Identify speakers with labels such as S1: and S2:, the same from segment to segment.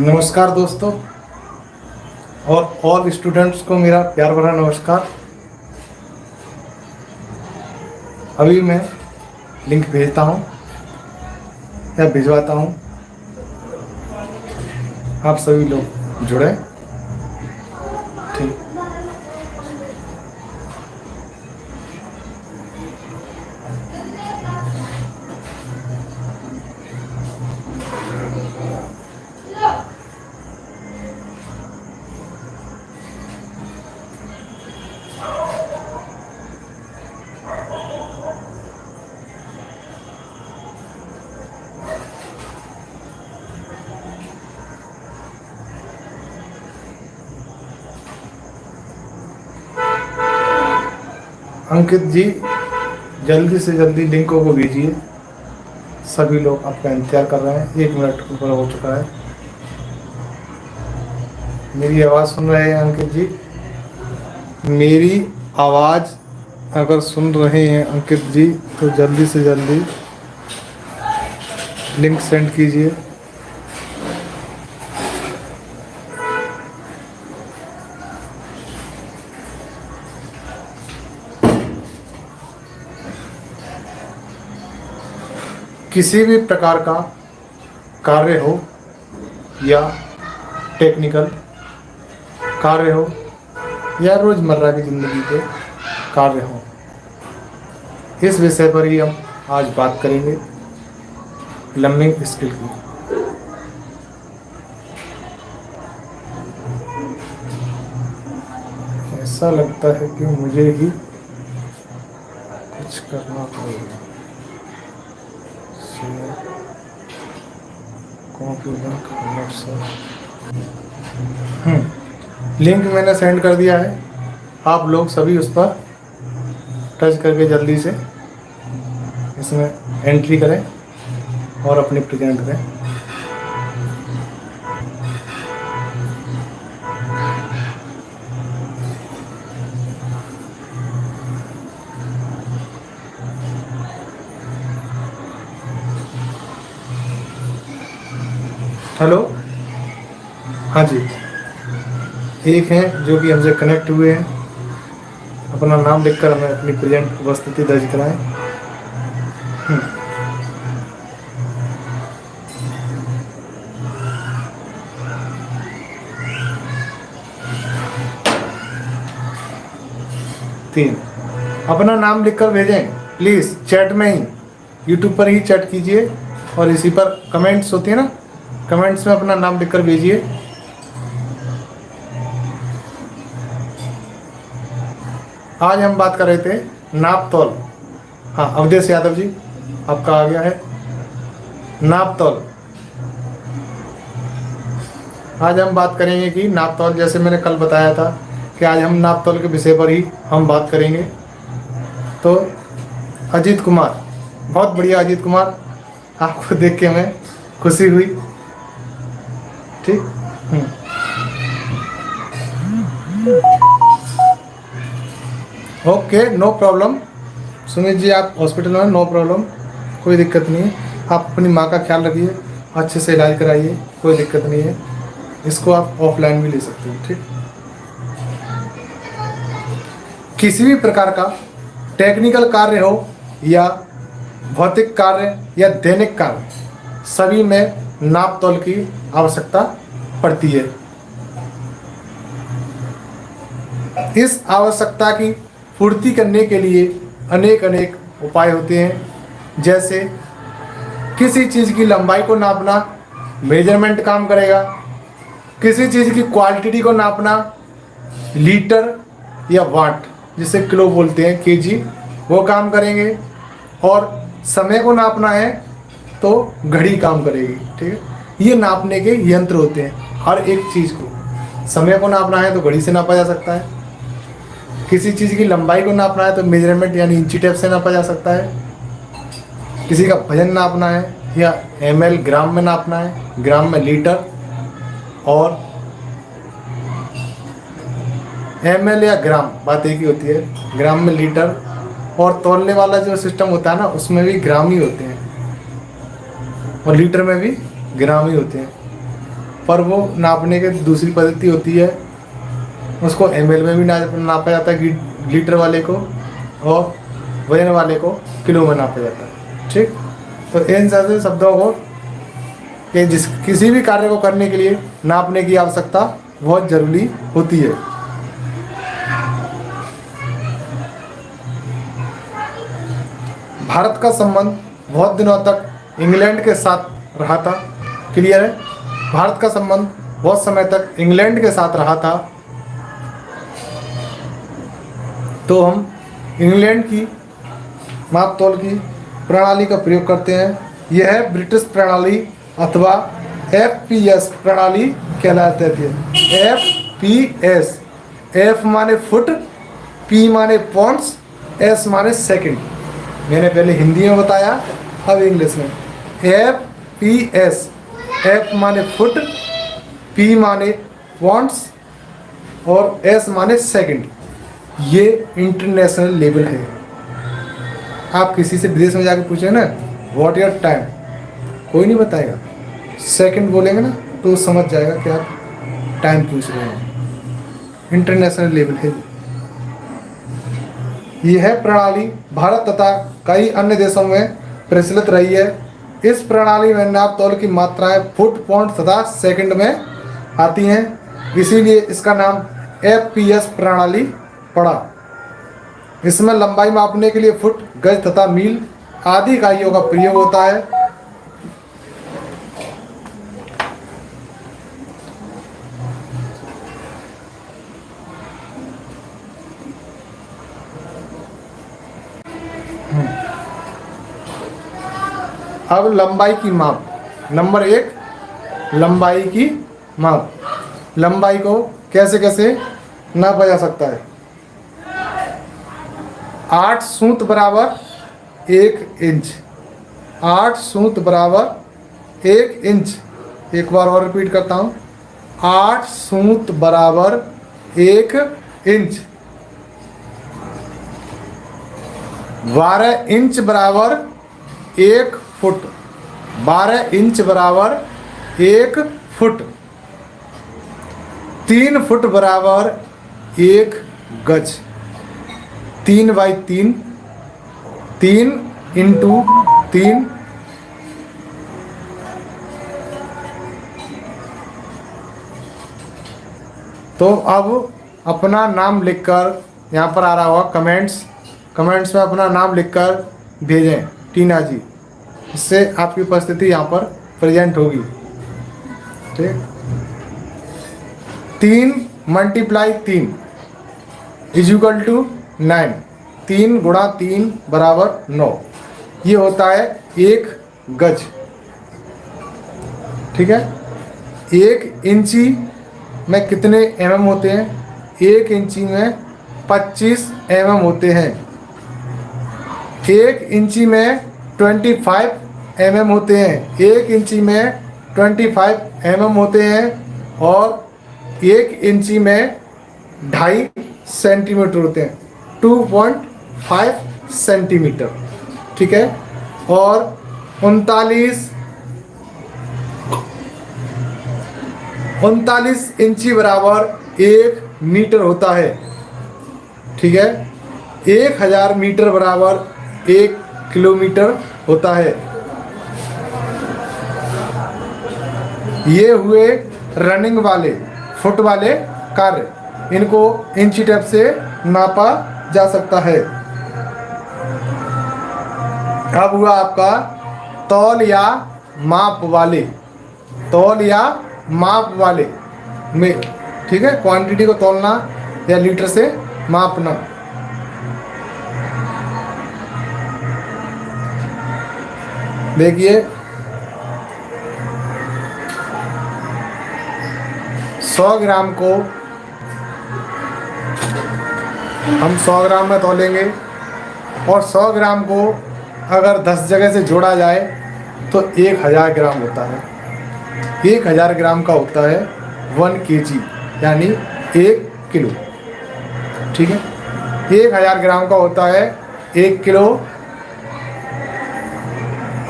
S1: नमस्कार दोस्तों और ऑल स्टूडेंट्स को मेरा प्यार भरा नमस्कार। अभी मैं लिंक भेजता हूँ या भिजवाता हूँ, आप सभी लोग जुड़े। ठीक। अंकित जी, जल्दी से जल्दी लिंकों को भेजिए। सभी लोग आपका इंतजार कर रहे हैं। 1 मिनट ऊपर हो चुका है। मेरी आवाज़ सुन रहे हैं अंकित जी? मेरी आवाज़ अगर सुन रहे हैं अंकित जी तो जल्दी से जल्दी लिंक सेंड कीजिए। किसी भी प्रकार का कार्य हो या टेक्निकल कार्य हो या रोज़मर्रा की ज़िंदगी के कार्य हो, इस विषय पर ही हम आज बात करेंगे, प्लम्बिंग स्किल की। ऐसा लगता है कि मुझे ही कुछ करना पड़ेगा। लिंक मैंने सेंड कर दिया है। आप लोग सभी उस पर टच करके जल्दी से इसमें एंट्री करें और अपनी प्रेजेंट करें। हेलो, हाँ जी, एक हैं जो कि हमसे कनेक्ट हुए हैं। अपना नाम लिखकर हमें अपनी प्रेजेंट उपस्थिति दर्ज कराएं। तीन, अपना नाम लिखकर भेजें प्लीज़, चैट में ही, यूट्यूब पर ही चैट कीजिए और इसी पर कमेंट्स होती है ना, कमेंट्स में अपना नाम लिखकर भेजिए। आज हम बात कर रहे थे नाप तौल। हाँ, अवधेश यादव जी आपका आ गया है। नाप तौल, आज हम बात करेंगे कि नाप तौल, जैसे मैंने कल बताया था कि आज हम नाप तौल के विषय पर ही हम बात करेंगे। तो अजीत कुमार, बहुत बढ़िया अजीत कुमार, आपको देख के हमें खुशी हुई। ठीक। Okay, no problem. Sumit ji आप हॉस्पिटल में, नो प्रॉब्लम, कोई दिक्कत नहीं है। आप अपनी माँ का ख्याल रखिए, अच्छे से इलाज कराइए, कोई दिक्कत नहीं है। इसको आप ऑफलाइन भी ले सकते हो। ठीक। किसी भी प्रकार का टेक्निकल कार्य हो या भौतिक कार्य या दैनिक कार्य, सभी में नाप तौल की आवश्यकता पड़ती है। इस आवश्यकता की पूर्ति करने के लिए अनेक अनेक उपाय होते हैं। जैसे किसी चीज़ की लंबाई को नापना, मेजरमेंट काम करेगा। किसी चीज़ की क्वांटिटी को नापना, लीटर या वाट, जिसे किलो बोलते हैं, केजी, वो काम करेंगे। और समय को नापना है तो घड़ी काम करेगी। ठीक है, ये नापने के यंत्र होते हैं। हर एक चीज़ को, समय को नापना है तो घड़ी से नापा जा सकता है। किसी चीज़ की लंबाई को नापना है तो मेजरमेंट यानी इंची टेप से नापा जा सकता है। किसी का वजन नापना है या ml ग्राम में नापना है, ग्राम में लीटर, और ml या ग्राम बात एक ही होती है, ग्राम में लीटर। और तौलने वाला जो सिस्टम होता है ना, उसमें भी ग्राम ही होते हैं और लीटर में भी ग्राम ही होते हैं। पर वो नापने की दूसरी पद्धति होती है, उसको ml में भी नापा जाता है लीटर वाले को, और वजन वाले को किलो में नापा जाता है। ठीक, तो इन सारे शब्दों को कि किसी भी कार्य को करने के लिए नापने की आवश्यकता बहुत जरूरी होती है। भारत का संबंध बहुत दिनों तक इंग्लैंड के साथ रहा था। क्लियर है? भारत का संबंध बहुत समय तक इंग्लैंड के साथ रहा था, तो हम इंग्लैंड की माप तौल की प्रणाली का प्रयोग करते हैं। यह ब्रिटिश प्रणाली अथवा FPS प्रणाली कहलाती है। FPS, F माने फुट, P माने पॉन्ड्स, S माने सेकंड। मैंने पहले हिंदी में बताया, अब इंग्लिश में। FPS, F माने फुट, P माने पॉन्ड्स और S माने सेकंड। ये इंटरनेशनल लेवल है। आप किसी से विदेश में जाकर पूछे ना व्हाट योर टाइम, कोई नहीं बताएगा। सेकंड बोलेंगे ना तो समझ जाएगा कि आप टाइम पूछ रहे हैं। इंटरनेशनल लेवल है। यह प्रणाली भारत तथा कई अन्य देशों में प्रचलित रही है। इस प्रणाली में नाप तौल की मात्राएं फुट, पौंड तथा सेकंड में आती हैं, इसीलिए इसका नाम FPS प्रणाली पड़ा। इसमें लंबाई मापने के लिए फुट, गज तथा मील आदि इकाइयों का प्रयोग होता है। अब लंबाई की माप। नंबर 1, लंबाई की माप। लंबाई को कैसे कैसे नापा जा सकता है? 8 सूत बराबर 1 इंच। 8 सूत बराबर 1 इंच। एक बार और रिपीट करता हूँ, 8 सूत बराबर 1 इंच। 12 इंच बराबर 1 फुट। 12 इंच बराबर 1 फुट। 3 फुट बराबर 1 गज। 3 बाई 3, 3 इंटू 3, तो अब अपना नाम लिखकर, यहाँ पर आ रहा होगा कमेंट्स में अपना नाम लिखकर भेजें टीना जी, इससे आपकी उपस्थिति यहाँ पर प्रेजेंट होगी। ठीक, 3 मल्टीप्लाई 3 इज इक्वल टू 9। 3 गुणा 3 बराबर 9। ये होता है 1 गज। ठीक है, 1 इंची में कितने mm होते हैं? 1 इंची में 25 mm होते हैं। 1 इंची में 25 mm होते हैं। 1 इंची में 25 mm होते हैं और 1 इंची में 2.5 सेंटीमीटर होते हैं। 2.5 सेंटीमीटर। ठीक है, और 39 इंची बराबर 1 मीटर होता है। ठीक है, 1000 मीटर बराबर 1 किलोमीटर होता है। ये हुए रनिंग वाले, फुट वाले कार्य, इनको इंची टेप से नापा जा सकता है। अब हुआ आपका तौल या माप वाले। तौल या माप वाले में, ठीक है, क्वांटिटी को तौलना या लीटर से मापना। देखिए 100 ग्राम को हम 100 ग्राम में तौलेंगे, और 100 ग्राम को अगर 10 जगह से जोड़ा जाए तो 1000 ग्राम होता है। 1000 ग्राम का होता है 1 kg, यानी 1 किलो। ठीक है, 1000 ग्राम का होता है 1 किलो,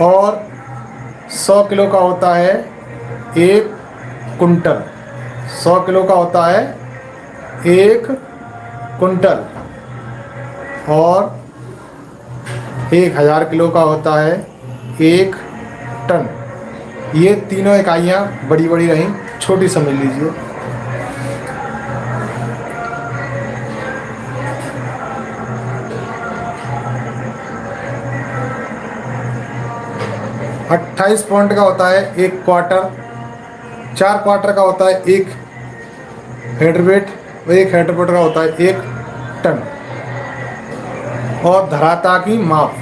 S1: और 100 किलो का होता है 1 कुंटल। 100 किलो का होता है 1 कुंटल और 1000 किलो का होता है 1 टन। ये तीनों इकाइयाँ बड़ी बड़ी रहीं, छोटी समझ लीजिए। अट्ठाईस पॉइंट का होता है 1 क्वार्टर। 4 क्वार्टर का होता है 1 हेडवेट और 1 हेडवेट का होता है 1 टन। और धराता की माप,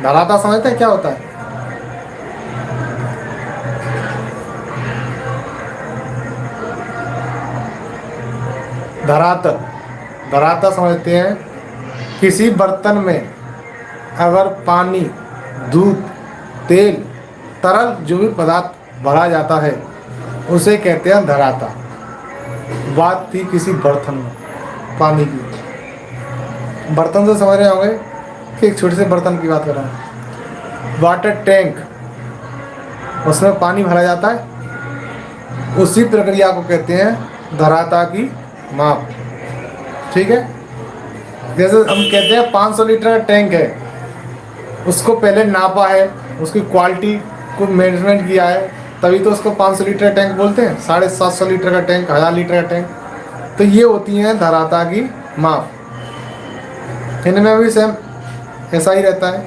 S1: धराता समझते हैं क्या होता है? धरातल, धराता समझते हैं किसी बर्तन में अगर पानी, दूध, तेल, तरल जो भी पदार्थ भरा जाता है उसे कहते हैं धराता। बात थी किसी बर्तन में पानी की। बर्तन से समझ रहे होंगे कि एक छोटे से बर्तन की बात कर रहा हूँ। वाटर टैंक, उसमें पानी भरा जाता है, उसी प्रक्रिया को कहते हैं धराता की माप। ठीक है, जैसे हम कहते हैं 500 लीटर का टैंक है, उसको पहले नापा है, उसकी क्वालिटी को मेजरमेंट किया है, तभी तो उसको 500 लीटर का टैंक बोलते हैं। 750 लीटर का टैंक, 1000 लीटर का टैंक, तो ये होती हैं धराता की माप। इनमें भी सेम ऐसा ही रहता है।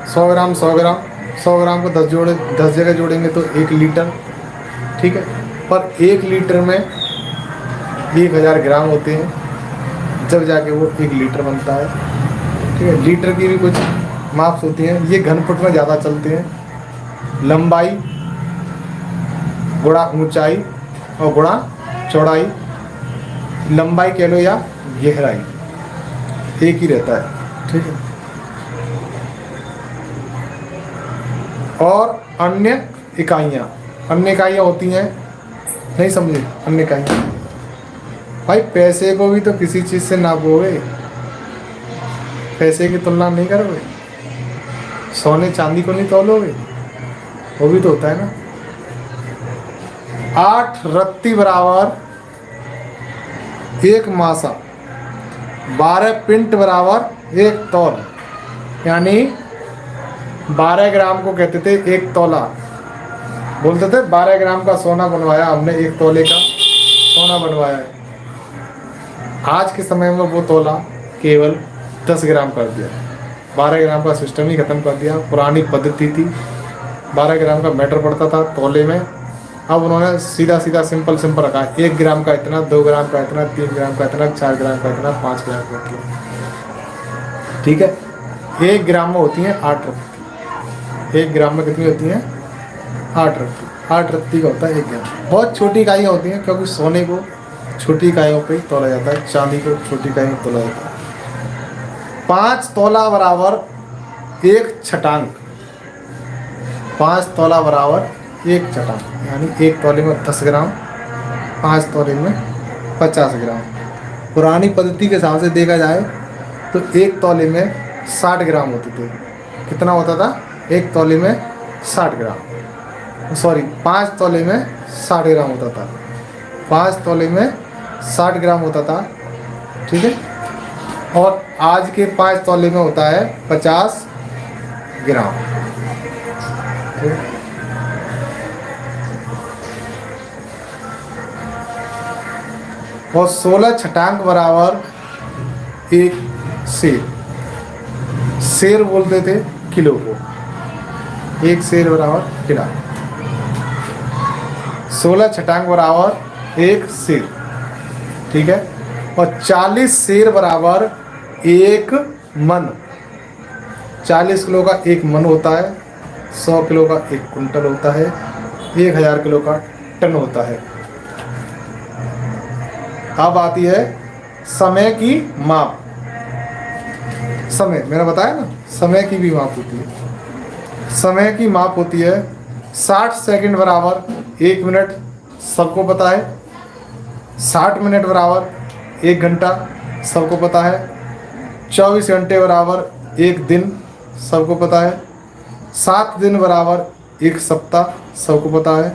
S1: 100 ग्राम 100 ग्राम, 100 ग्राम को 10 जगह जोड़ेंगे तो 1 लीटर। ठीक है, पर 1 लीटर में 1000 ग्राम होते हैं, जब जाके वो 1 लीटर बनता है। ठीक है, लीटर की भी कुछ माप्स होती हैं, ये घन फुट में ज़्यादा चलते हैं। लंबाई गुणा ऊंचाई और गुणा चौड़ाई, लंबाई कह लो या गहराई, एक ही रहता है। ठीक है, और अन्य इकाइयाँ होती हैं, नहीं समझे? अन्य इकाइयाँ भाई, पैसे को भी तो किसी चीज़ से नापोगे, पैसे की तुलना नहीं करोगे। सोने चांदी को नहीं तोलोगे, वो भी तो होता है ना। 8 रत्ती बराबर 1 मासा, 12 पिंट बराबर 1 तौल, यानी 12 ग्राम को कहते थे 1 तोला। बोलते थे 12 ग्राम का सोना बनवाया हमने, 1 तोले का सोना बनवाया है। आज के समय में वो तोला केवल 10 ग्राम कर दिया, 12 ग्राम का सिस्टम ही ख़त्म कर दिया। पुरानी पद्धति थी, 12 ग्राम का मैटर पड़ता था तोले में, अब उन्होंने सीधा सिंपल रखा है। 1 ग्राम का इतना, 2 ग्राम का इतना, 3 ग्राम का इतना, 4 ग्राम का इतना, 5 ग्राम का इतना। ठीक है, 1 ग्राम में होती हैं 8 रत्ती। 1 ग्राम में कितनी होती हैं? 8 रत्ती। 8 रत्ती का होता है 1 ग्राम। बहुत छोटी इकाइयाँ होती हैं, क्योंकि सोने को छोटी इकाइयों पे तोला जाता है, चांदी को छोटी इकाइयों में तोला जाता है। 5 तोला बराबर 1 छटांक, 5 तोला बराबर 1 छटांक, यानी 1 तोले में 10 ग्राम, 5 तोले में 50 ग्राम। पुरानी पद्धति के हिसाब से देखा जाए तो 1 तोले में 60 ग्राम होते थे। कितना होता था? 1 तोले में 60 ग्राम, सॉरी 5 तोले में 60 ग्राम होता था। 5 तोले में 60 ग्राम होता था। ठीक है, और आज के 5 तोले में होता है 50 ग्राम। और 16 छटांक बराबर 1 सेर। सेर बोलते थे किलो को, 1 सेर बराबर किलो। 16 छटांक बराबर 1 सेर। ठीक है, और 40 सेर बराबर 1 मन। 40 किलो का 1 मन होता है, 100 किलो का 1 कुंटल होता है, 1000 किलो का टन होता है। अब आती है समय की माप। समय मैंने बताया ना, समय की भी माप होती है। समय की माप होती है 60 सेकंड बराबर 1 मिनट, सबको पता है। 60 मिनट बराबर 1 घंटा, सबको पता है। 24 घंटे बराबर 1 दिन, सबको पता है। 7 दिन बराबर 1 सप्ताह, सबको पता है।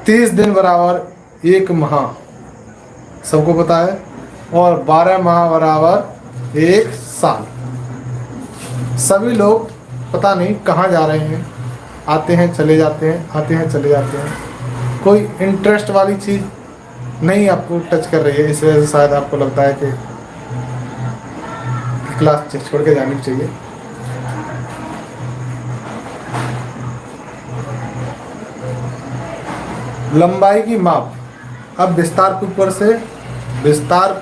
S1: 30 दिन बराबर 1 माह, सबको पता है, और 12 माह बराबर 1 साल। सभी लोग पता नहीं कहाँ जा रहे हैं, आते हैं चले जाते हैं, आते हैं चले जाते हैं। कोई इंटरेस्ट वाली चीज़ नहीं आपको टच कर रही है, इस वजह से शायद आपको लगता है कि क्लास छोड़ के जानी चाहिए। लंबाई की माप, अब विस्तार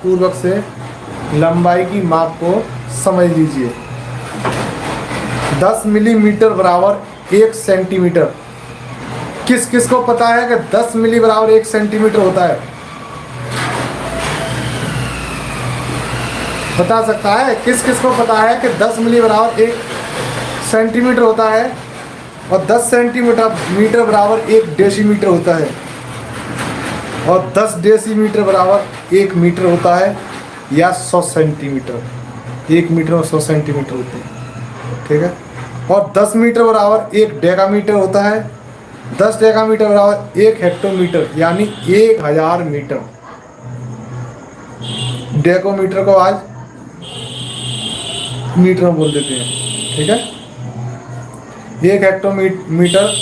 S1: पूर्वक से लंबाई की माप को समझ लीजिए। 10 मिलीमीटर बराबर 1 सेंटीमीटर। किस किस को पता है कि 10 मिली बराबर 1 सेंटीमीटर होता है? बता सकता है? किस किस को पता है कि 10 मिली बराबर 1 सेंटीमीटर होता है और 10 सेंटीमीटर बराबर 1 डेसीमीटर होता है और 10 डेसीमीटर बराबर 1 मीटर होता है, या 100 सेंटीमीटर, 1 मीटर और 100 सेंटीमीटर होते हैं, ठीक है। और 10 मीटर बराबर 1 डेकामीटर होता है, 10 डेकामीटर बराबर 1 हेक्टोमीटर यानी 1000 मीटर। डेकोमीटर को आज मीटर में बोल देते हैं, ठीक है। 1 हेक्टोमीटर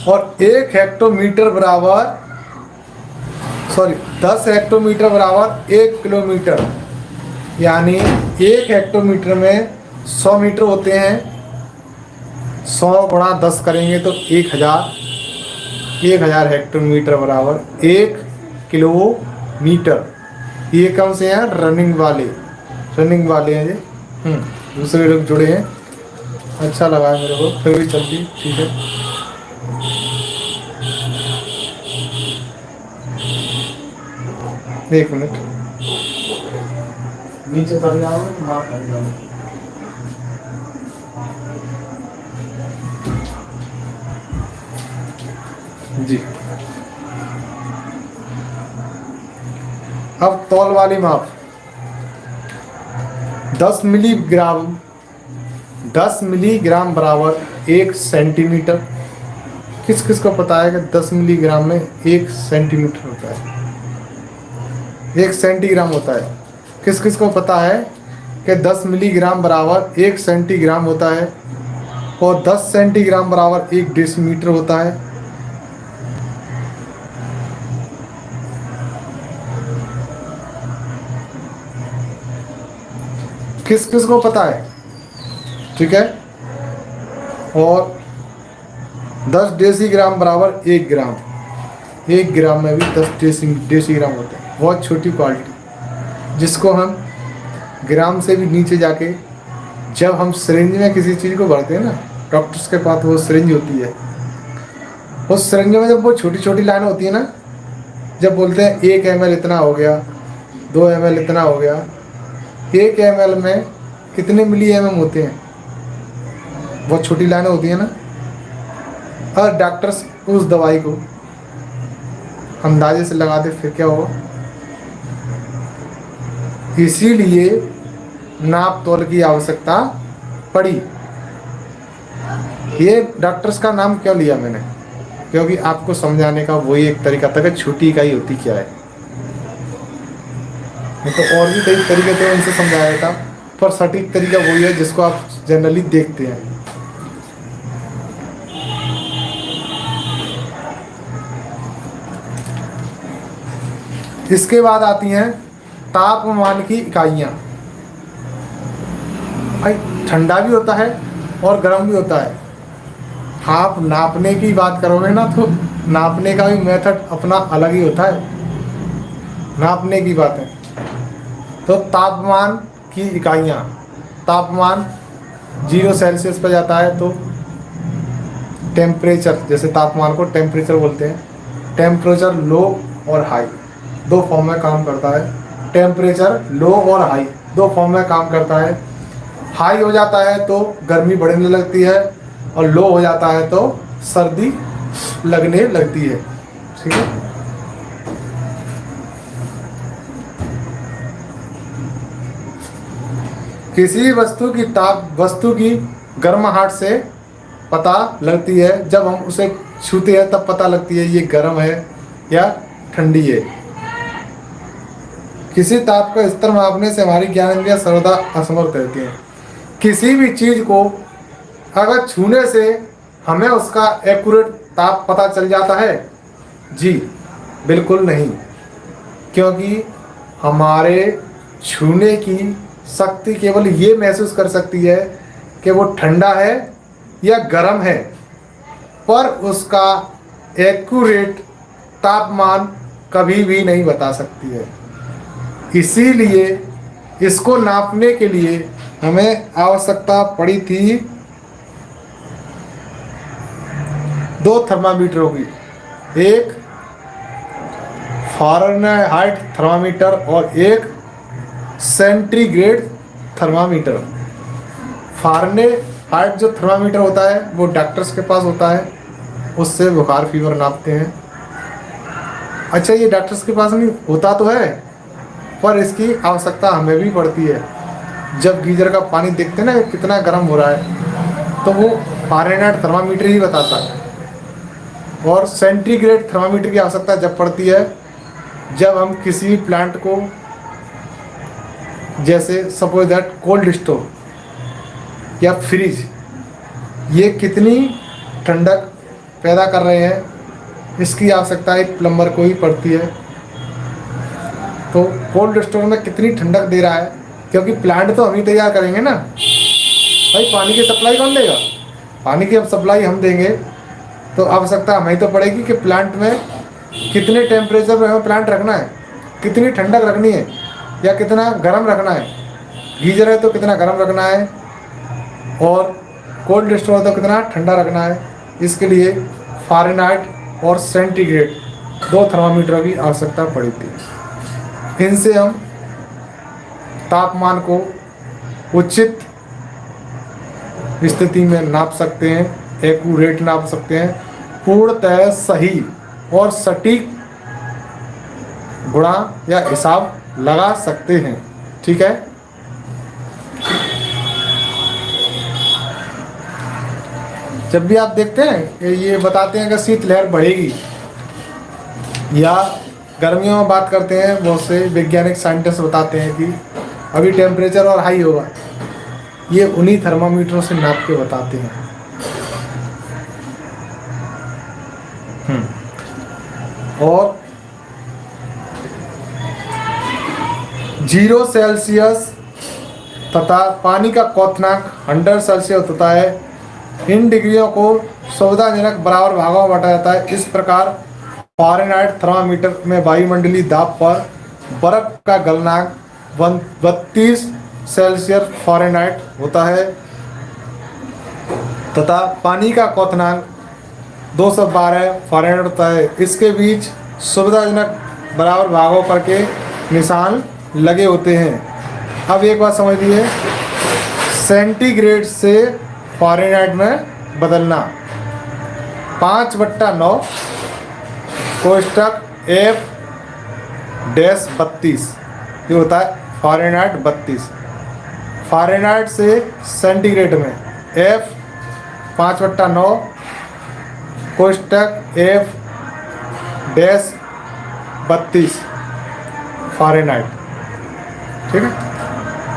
S1: और 1 हेक्टोमीटर बराबर 10 हेक्टोमीटर बराबर 1 किलोमीटर, यानी 1 हेक्टोमीटर में 100 मीटर होते हैं। 100 गुणा 10 करेंगे तो 1000 हेक्टोमीटर बराबर 1 किलोमीटर। ये कौन से हैं? रनिंग वाले हैं ये। दूसरे लोग जुड़े हैं, अच्छा लगा मेरे को, फिर भी चलती, ठीक है। एक मिनट, नीचे कर जाओ, माफ कर जाओ। जी, अब तौल वाली माप। 10 मिलीग्राम बराबर 1 सेंटीमीटर। किस किस को पता है कि 10 मिलीग्राम में 1 सेंटीमीटर होता है, 1 सेंटीग्राम होता है? किस किस को पता है कि 10 मिलीग्राम बराबर 1 सेंटीग्राम होता है और 10 सेंटीग्राम बराबर 1 डेसीमीटर होता है? किस किस को पता है? ठीक है। और 10 डेसीग्राम बराबर 1 ग्राम, 1 ग्राम में भी 10 डेसीग्राम होते हैं। बहुत छोटी क्वालिटी, जिसको हम ग्राम से भी नीचे जाके, जब हम सिरिंज में किसी चीज़ को भरते हैं ना, डॉक्टर्स के पास वो सिरिंज होती है, उस सिरिंज में जब वो छोटी छोटी लाइन होती है ना, जब बोलते हैं 1 ml इतना हो गया, 2 ml इतना हो गया, 1 ml में कितने मिली mm होते हैं? बहुत छोटी लाइनें होती है ना। और डॉक्टर्स उस दवाई को अंदाजे से लगा दे, फिर क्या होगा? इसीलिए नाप तोल की आवश्यकता पड़ी। ये डॉक्टर्स का नाम क्यों लिया मैंने? क्योंकि आपको समझाने का वही एक तरीका था कि छोटी इकाई होती क्या है। तो और भी कई तरीके थे उनसे समझाया था, पर सटीक तरीका वही है जिसको आप जनरली देखते हैं। इसके बाद आती हैं तापमान की इकाइयाँ। भाई ठंडा भी होता है और गर्म भी होता है। आप नापने की बात करोगे ना, तो नापने का भी मेथड अपना अलग ही होता है। नापने की बात है तो तापमान की इकाइयाँ, तापमान 0 सेल्सियस पर जाता है तो टेम्परेचर, जैसे तापमान को टेम्परेचर बोलते हैं। टेम्परेचर लो और हाई दो फॉर्म में काम करता है। टेम्परेचर लो और हाई दो फॉर्म में काम करता है। हाई हो जाता है तो गर्मी बढ़ने लगती है और लो हो जाता है तो सर्दी लगने लगती है। ठीक है। किसी वस्तु की गर्माहट से पता लगती है। जब हम उसे छूते हैं तब पता लगती है ये गर्म है या ठंडी है। किसी ताप का स्तर मापने से हमारी ज्ञानेंद्रियां सर्वदा असमर्थ रहती हैं। किसी भी चीज को अगर छूने से हमें उसका एक्यूरेट ताप पता चल जाता है? जी बिल्कुल नहीं, क्योंकि हमारे छूने की शक्ति केवल ये महसूस कर सकती है कि वो ठंडा है या गर्म है, पर उसका एक्यूरेट तापमान कभी भी नहीं बता सकती है। इसीलिए इसको नापने के लिए हमें आवश्यकता पड़ी थी 2 थर्मामीटरों की, एक फ़ारेनहाइट थर्मामीटर और एक सेंटीग्रेड थर्मामीटर। फ़ारेनहाइट जो थर्मामीटर होता है वो डॉक्टर्स के पास होता है, उससे बुखार फीवर नापते हैं। अच्छा, ये डॉक्टर्स के पास नहीं होता तो है, पर इसकी आवश्यकता हमें भी पड़ती है। जब गीजर का पानी देखते हैं ना कितना गर्म हो रहा है, तो वो फ़ारेनहाइट थर्मामीटर ही बताता है। और सेंटीग्रेड थर्मामीटर की आवश्यकता जब पड़ती है जब हम किसी भी प्लांट को, जैसे सपोज दैट कोल्ड स्टोर या फ्रिज, ये कितनी ठंडक पैदा कर रहे हैं, इसकी आवश्यकता एक प्लम्बर को ही पड़ती है। तो कोल्ड स्टोर में कितनी ठंडक दे रहा है, क्योंकि प्लांट तो हम ही तैयार करेंगे ना भाई। पानी की सप्लाई कौन देगा? पानी की अब सप्लाई हम देंगे, तो आवश्यकता हमें तो पड़ेगी कि प्लांट में कितने टेम्परेचर में हमें प्लांट रखना है, कितनी ठंडक रखनी है या कितना गर्म रखना है। गीजर है तो कितना गर्म रखना है, और कोल्ड स्टोर है तो कितना ठंडा रखना है। इसके लिए फ़ारेनहाइट और सेंटीग्रेड 2 थर्मामीटरों की आवश्यकता पड़ी थी। इनसे हम तापमान को उचित स्थिति में नाप सकते हैं, एक्यूरेट नाप सकते हैं, पूर्णतः सही और सटीक गुणा या हिसाब लगा सकते हैं। ठीक है। जब भी आप देखते हैं कि ये बताते हैं कि शीतलहर बढ़ेगी, या गर्मियों में बात करते हैं, बहुत से वैज्ञानिक साइंटिस्ट बताते हैं कि अभी टेम्परेचर और हाई होगा, ये उन्हीं थर्मामीटरों से नाप के बताते हैं। और 0 सेल्सियस तथा पानी का क्वथनांक 100 सेल्सियस होता है। इन डिग्रियों को सुविधाजनक बराबर भागों में बांटा जाता है। इस प्रकार फ़ारेनहाइट थर्मामीटर में वायुमंडलीय दाब पर बर्फ का गलनांक 32 सेल्सियस फ़ारेनहाइट होता है, तथा पानी का क्वथनांक 212 फ़ारेनहाइट होता है। इसके बीच सुविधाजनक बराबर भागों पर के निशान लगे होते हैं। अब एक बात समझिए, सेंटीग्रेड से फ़ारेनहाइट में बदलना, 5/9 कोष्टक F-32 ये होता है फ़ारेनहाइट 32। फ़ारेनहाइट से सेंटीग्रेड में F 5/9 कोष्टक F-32 फ़ारेनहाइट। ठीक है,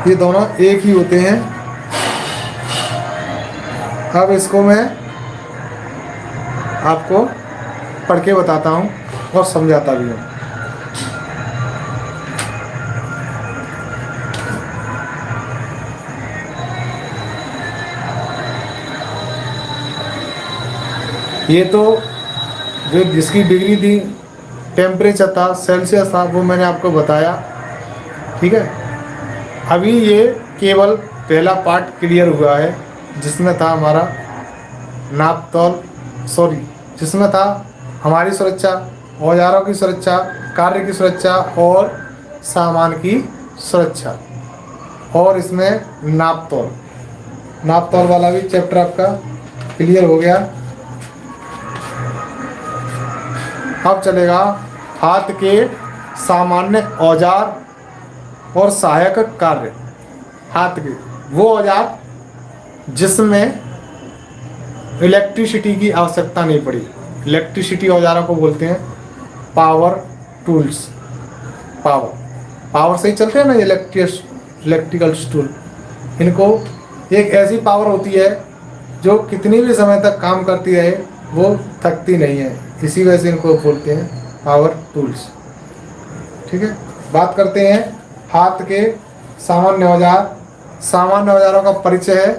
S1: ये दोनों एक ही होते हैं। अब इसको मैं आपको पढ़ के बताता हूँ और समझाता भी हूँ। ये तो जो जिसकी डिग्री थी, टेम्परेचर था, सेल्सियस था, वो मैंने आपको बताया। ठीक है, अभी ये केवल पहला पार्ट क्लियर हुआ है, जिसमें था हमारा जिसमें था हमारी सुरक्षा, औजारों की सुरक्षा, कार्य की सुरक्षा और सामान की सुरक्षा। और इसमें नापतोल वाला भी चैप्टर आपका क्लियर हो गया। अब चलेगा हाथ के सामान्य औजार और सहायक कार्य। हाथ के वो औजार जिसमें इलेक्ट्रिसिटी की आवश्यकता नहीं पड़ी, इलेक्ट्रिसिटी औजारों को बोलते हैं। Power tools. पावर से ही चलते हैं ना इलेक्ट्रिकल टूल। इनको एक ऐसी पावर होती है जो कितनी भी समय तक काम करती रहे, वो थकती नहीं है, इसी वजह से इनको बोलते हैं पावर टूल्स। ठीक है, बात करते हैं हाथ के सामान्य औजार। सामान्य औजारों का परिचय है।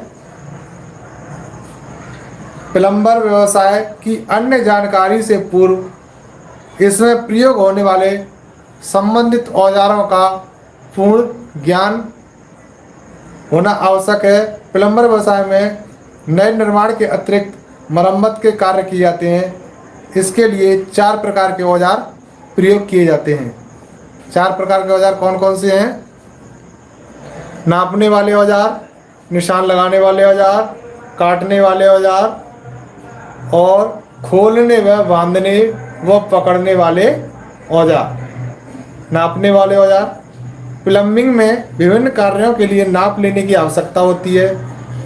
S1: प्लम्बर व्यवसाय की अन्य जानकारी से पूर्व इसमें प्रयोग होने वाले संबंधित औजारों का पूर्ण ज्ञान होना आवश्यक है। प्लम्बर व्यवसाय में नए निर्माण के अतिरिक्त मरम्मत के कार्य किए जाते हैं। इसके लिए 4 प्रकार के औजार प्रयोग किए जाते हैं। 4 प्रकार के औजार कौन कौन से हैं? नापने वाले औजार, निशान लगाने वाले औजार, काटने वाले औजार और खोलने व बांधने व पकड़ने वाले औजार। नापने वाले औजार। प्लम्बिंग में विभिन्न कार्यों के लिए नाप लेने की आवश्यकता होती है।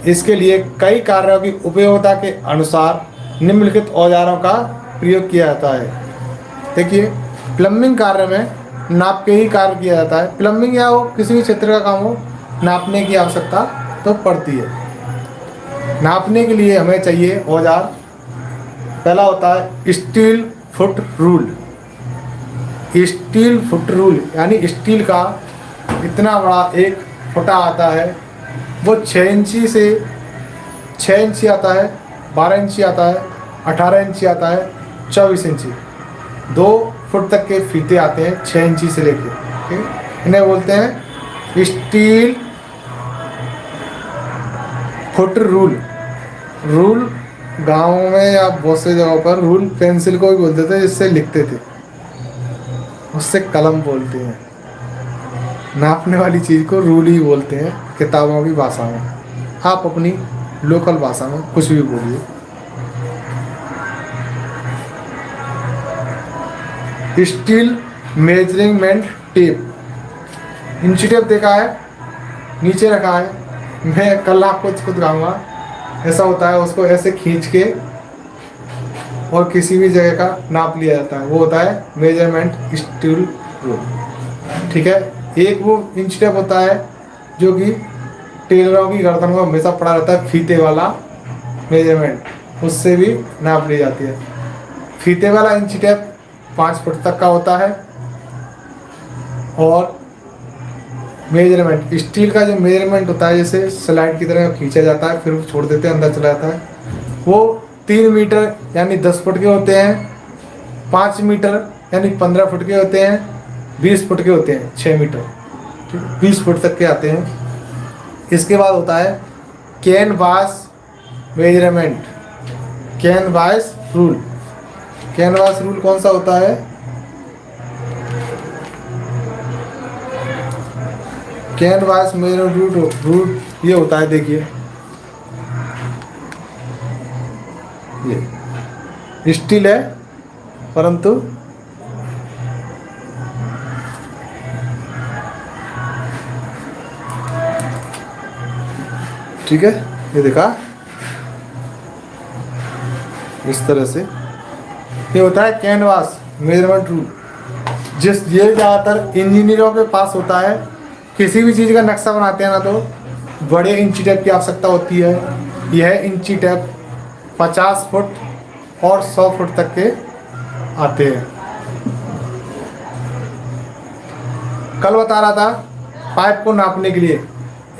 S1: इसके लिए कई कार्यों की उपयोगिता के अनुसार निम्नलिखित औजारों का प्रयोग किया जाता है। देखिए, प्लम्बिंग कार्य में नाप के ही कार्य किया जाता है। प्लम्बिंग या वो किसी भी क्षेत्र का काम हो, नापने की आवश्यकता तो पड़ती है। नापने के लिए हमें चाहिए औजार। पहला होता है steel foot rule. Steel foot rule यानी स्टील का इतना बड़ा एक फुटा आता है, वो 6 इंची से 6 इंची आता है, 12 इंची आता है, 18 इंची आता है, 24 इंची, 2 फुट तक के फीते आते हैं 6 इंची से लेके। ठीक है, इन्हें बोलते हैं स्टील फुट रूल। रूल गाँव में या बहुत से जगहों पर रूल पेंसिल को भी बोलते थे, जिससे लिखते थे, उससे कलम बोलते हैं। नापने वाली चीज़ को रूल ही बोलते हैं किताबों की भाषा में। आप अपनी लोकल भाषा में कुछ भी बोलिए। Steel measurement tape. इंची टेप देखा है, नीचे रखा है, मैं कल आपको खुद दिखाऊंगा। ऐसा होता है, उसको ऐसे खींच के और किसी भी जगह का नाप लिया जाता है, वो होता है मेजरमेंट स्टील रूल। ठीक है, एक वो इंच टेप होता है जो कि टेलरों की गर्दन में हमेशा पड़ा रहता है, फीते वाला मेजरमेंट, उससे भी नाप ली जाती है। फीते वाला इंच टेप 5 फुट तक का होता है। और मेजरमेंट स्टील का जो मेजरमेंट होता है, जैसे स्लाइड की तरह खींचा जाता है, फिर छोड़ देते हैं, अंदर चला जाता है, वो 3 मीटर यानी 10 फुट के होते हैं, 5 मीटर यानी 15 फुट के होते हैं, 20 फुट के होते हैं, 6 मीटर, 20 फुट तक के आते हैं। इसके बाद होता है canvas measurement, canvas rule. Canvas rule कौन सा होता है? कैनवास मेजरमेंट रूल ये होता है, देखिए ये स्टील है, परंतु ठीक है, ये देखा इस तरह से, ये होता है कैनवास मेजरमेंट रूल। ये ज़्यादातर इंजीनियरों के पास होता है। किसी भी चीज़ का नक्शा बनाते हैं ना, तो बड़े इंची टेप की आवश्यकता होती है। यह इंची टेप 50 फुट और 100 फुट तक के आते हैं। कल बता रहा था पाइप को नापने के लिए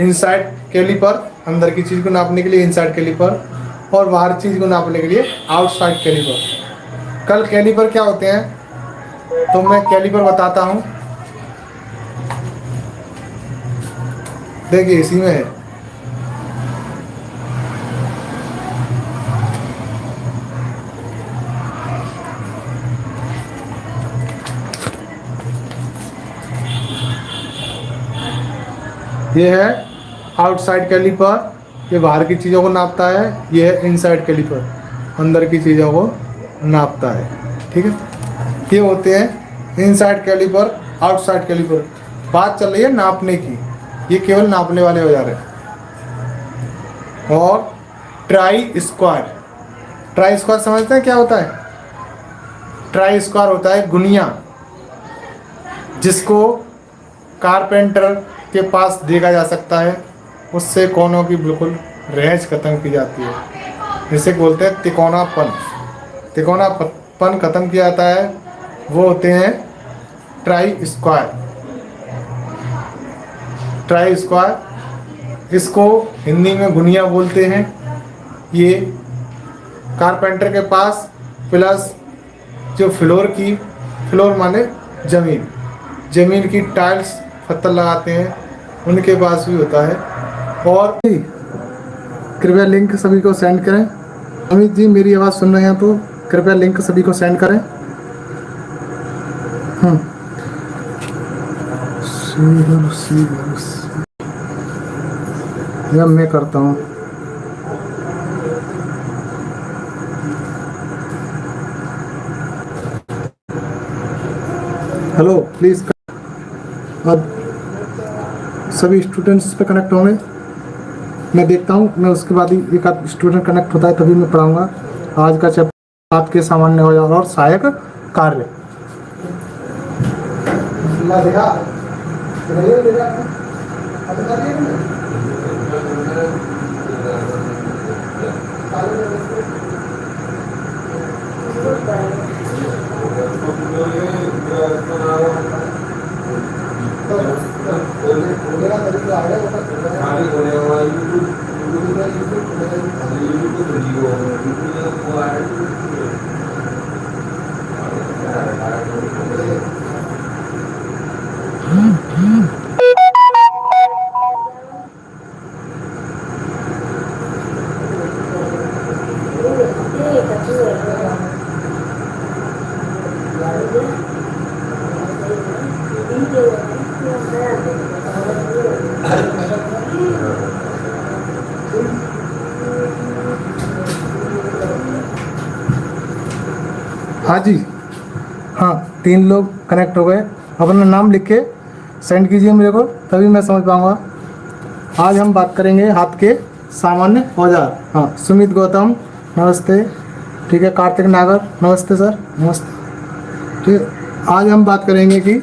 S1: इनसाइड कैलिपर, अंदर की चीज़ को नापने के लिए इनसाइड कैलिपर, और बाहर चीज़ को नापने के लिए आउटसाइड कैलिपर। कल कैलिपर क्या होते हैं तो मैं कैलिपर बताता हूँ। देखिए इसी में है, ये है आउटसाइड कैलिपर, ये बाहर की चीज़ों को नापता है। ये है इनसाइड कैलिपर, अंदर की चीज़ों को नापता है। ठीक है, ये होते हैं इनसाइड कैलिपर, आउटसाइड कैलिपर। बात चल रही है नापने की, ये केवल नापने वाले औजार हैं। और ट्राई स्क्वायर। ट्राई स्क्वायर समझते हैं क्या होता है? ट्राई स्क्वायर होता है गुनिया, जिसको कारपेंटर के पास देखा जा सकता है। उससे कोनों की बिल्कुल रेंज खत्म की जाती है, जिसे बोलते हैं तिकोनापन। तिकोनापन खत्म किया जाता है, वो होते हैं ट्राई स्क्वायर। ट्राई स्क्वायर, इसको हिंदी में गुनिया बोलते हैं। ये कारपेंटर के पास प्लस जो फ्लोर माने जमीन की टाइल्स पत्थर लगाते हैं, उनके पास भी होता है। और कृपया लिंक सभी को सेंड करें। अमित जी मेरी आवाज़ सुन रहे हैं तो कृपया लिंक सभी को सेंड करें। यह मैं करता हूँ। हेलो प्लीज़, अब सभी स्टूडेंट्स पे कनेक्ट होंगे। मैं देखता हूँ, मैं उसके बाद ही एक आध स्टूडेंट कनेक्ट होता है तभी मैं पढ़ाऊँगा आज का चैप्टर, हाथ के सामान्य औजार और सहायक कार्य। हाँ जी, हाँ 3 लोग कनेक्ट हो गए। अपना नाम लिख के सेंड कीजिए मेरे को, तभी मैं समझ पाऊँगा। आज हम बात करेंगे हाथ के सामान्य औजार। हाँ, सुमित गौतम नमस्ते, ठीक है। कार्तिक नागर नमस्ते सर, नमस्ते, ठीक है। आज हम बात करेंगे कि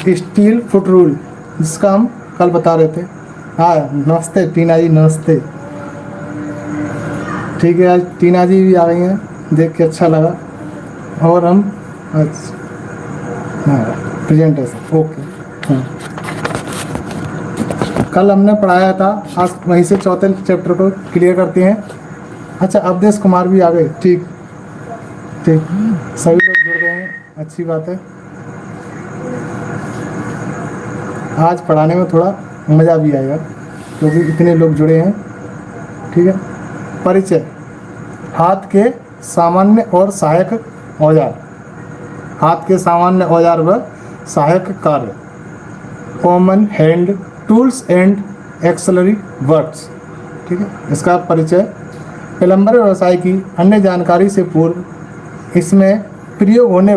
S1: स्टील फुट रूल, जिसका हम कल बता रहे थे। हाँ नमस्ते टीना जी, नमस्ते, ठीक है। आज टीना जी भी आ गई हैं, देख के अच्छा लगा। और हम हाँ प्रेजेंटेशन ओके। हाँ, कल हमने पढ़ाया था, आज वहीं से चौथे चैप्टर को क्लियर करते हैं। अच्छा, अवधेश कुमार भी आ गए, ठीक ठीक, सभी लोग जुड़ गए हैं, अच्छी बात है। आज पढ़ाने में थोड़ा मज़ा भी आएगा क्योंकि इतने लोग जुड़े हैं, ठीक है। परिचय, हाथ के सामान्य और सहायक औजार। हाथ के सामान्य औजार व सहायक कार्य, common hand tools and auxiliary works, ठीक है। इसका परिचय, प्लम्बर व्यवसाय की अन्य जानकारी से पूर्व इसमें प्रयोग होने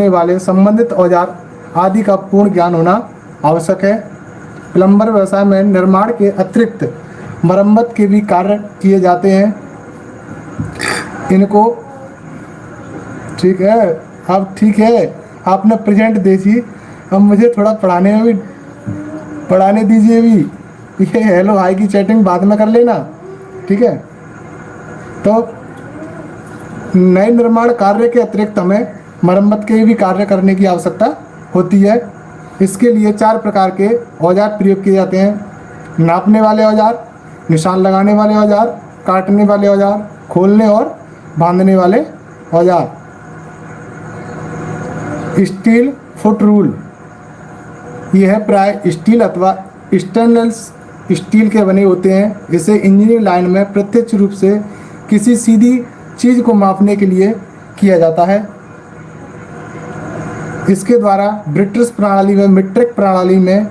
S1: वाले संबंधित औजार आदि का पूर्ण ज्ञान होना आवश्यक है। प्लम्बर व्यवसाय में निर्माण के अतिरिक्त मरम्मत के भी कार्य किए जाते हैं। इनको, ठीक है, अब ठीक है, आपने प्रेजेंट दीजिए, अब मुझे थोड़ा पढ़ाने दीजिए भी। ये हेलो हाई की चैटिंग बाद में कर लेना, ठीक है। तो नए निर्माण कार्य के अतिरिक्त हमें मरम्मत के भी कार्य करने की आवश्यकता होती है। इसके लिए 4 प्रकार के औजार प्रयोग किए जाते हैं: नापने वाले औजार, निशान लगाने वाले औजार, काटने वाले औजार, खोलने और बांधने वाले औजार। स्टील फुट रूल, यह प्राय स्टील अथवा स्टेनलेस स्टील के बने होते हैं। इसे इंजीनियरिंग लाइन में प्रत्यक्ष रूप से किसी सीधी चीज़ को मापने के लिए किया जाता है। इसके द्वारा ब्रिटिश प्रणाली व मीट्रिक प्रणाली में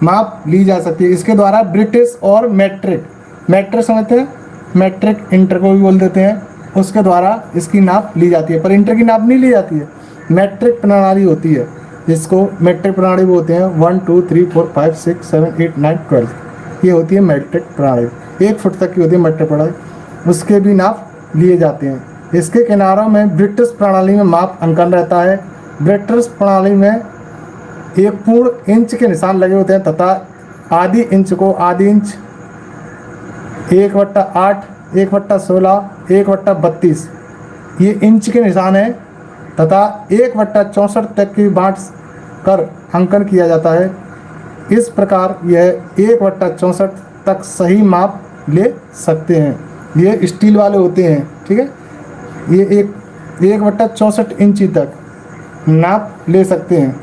S1: माप ली जा सकती है। इसके द्वारा ब्रिटिश और मैट्रिक समझते हैं, मैट्रिक इंटर को भी बोल देते हैं, उसके द्वारा इसकी नाप ली जाती है। पर इंटर की नाप नहीं ली जाती है, मैट्रिक प्रणाली होती है। इसको मेट्रिक प्रणाली बोलते हैं। 1 2 3 4 5 6 7 8 9 12 ये होती है मेट्रिक प्रणाली। 1 फुट तक की होती है मेट्रिक प्रणाली, उसके भी नाप लिए जाते हैं। इसके किनारों में ब्रिटिश प्रणाली में माप अंकन रहता है। ब्रिटिश प्रणाली में एक पूर्ण इंच के निशान लगे होते हैं तथा आधी इंच को आधी इंच 1/8 1/16 1/32 ये इंच के निशान है तथा 1/64 तक की बांट कर अंकन किया जाता है। इस प्रकार यह 1/64 तक सही माप ले सकते हैं। ये स्टील वाले होते हैं, ठीक है। ये 1/64 इंची तक नाप ले सकते हैं।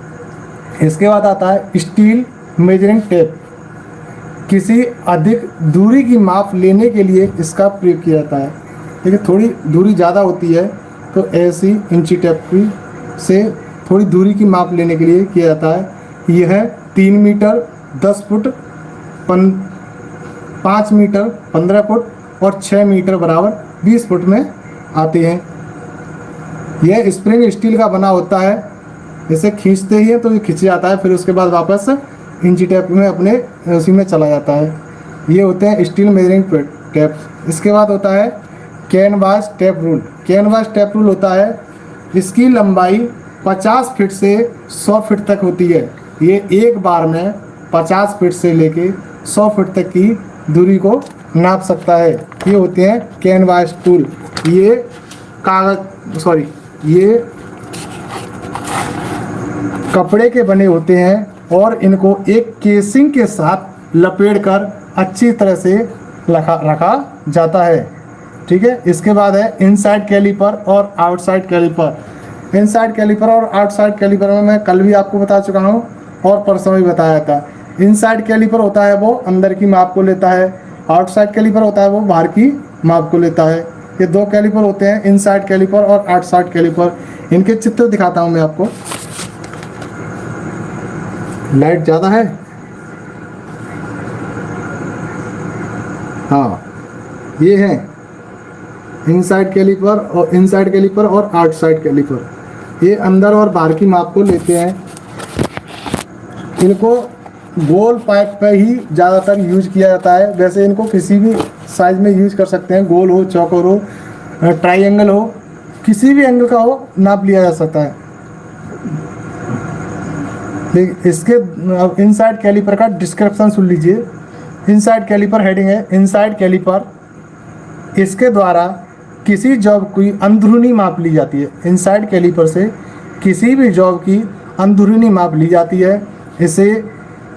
S1: इसके बाद आता है स्टील मेजरिंग टेप। किसी अधिक दूरी की माप लेने के लिए इसका प्रयोग किया जाता है। देखिए थोड़ी दूरी ज़्यादा होती है तो ऐसी इंची टेप की से थोड़ी दूरी की माप लेने के लिए किया जाता है। यह 3 मीटर 10 फुट 5 मीटर 15 फुट और 6 मीटर बराबर 20 फुट में आते हैं। यह स्प्रिंग स्टील का बना होता है, इसे खींचते ही है तो ये खिंच जाता है, फिर उसके बाद वापस इंची टेप में अपने उसी में चला जाता है। ये होते हैं स्टील मेजरिंग टेप। इसके बाद होता है canvas tape rule. Canvas tape rule होता है, इसकी लंबाई 50 फीट से 100 फीट तक होती है। ये एक बार में 50 फीट से लेके 100 फीट तक की दूरी को नाप सकता है। ये होते हैं कैनवास टूल। ये ये कपड़े के बने होते हैं और इनको एक केसिंग के साथ लपेटकर अच्छी तरह से रखा जाता है, ठीक है। इसके बाद है इनसाइड कैलिपर और आउटसाइड कैलिपर। इनसाइड कैलिपर और आउटसाइड कैलिपर में मैं कल भी आपको बता चुका हूँ और परसों भी बताया था। इनसाइड कैलिपर होता है वो अंदर की माप को लेता है, आउटसाइड कैलिपर होता है वो बाहर की माप को लेता है। ये दो कैलिपर होते हैं, इनसाइड कैलिपर और आउटसाइड कैलिपर। इनके चित्र दिखाता हूँ मैं आपको। लाइट ज़्यादा है, हाँ ये है इनसाइड कैलिपर और आउटसाइड कैलिपर। ये अंदर और बाहर की माप को लेते हैं। इनको गोल पाइप पे ही ज़्यादातर यूज किया जाता है। वैसे इनको किसी भी साइज में यूज कर सकते हैं, गोल हो, चौकोर हो, ट्राइंगल हो, किसी भी एंगल का हो नाप लिया जा सकता है। इसके इनसाइड कैलिपर का डिस्क्रिप्शन सुन लीजिए। इनसाइड कैलिपर हेडिंग है इनसाइड कैलिपर, इसके द्वारा किसी जॉब की अंदरूनी माप ली जाती है। इनसाइड कैलिपर से किसी भी जॉब की अंदरूनी माप ली जाती है।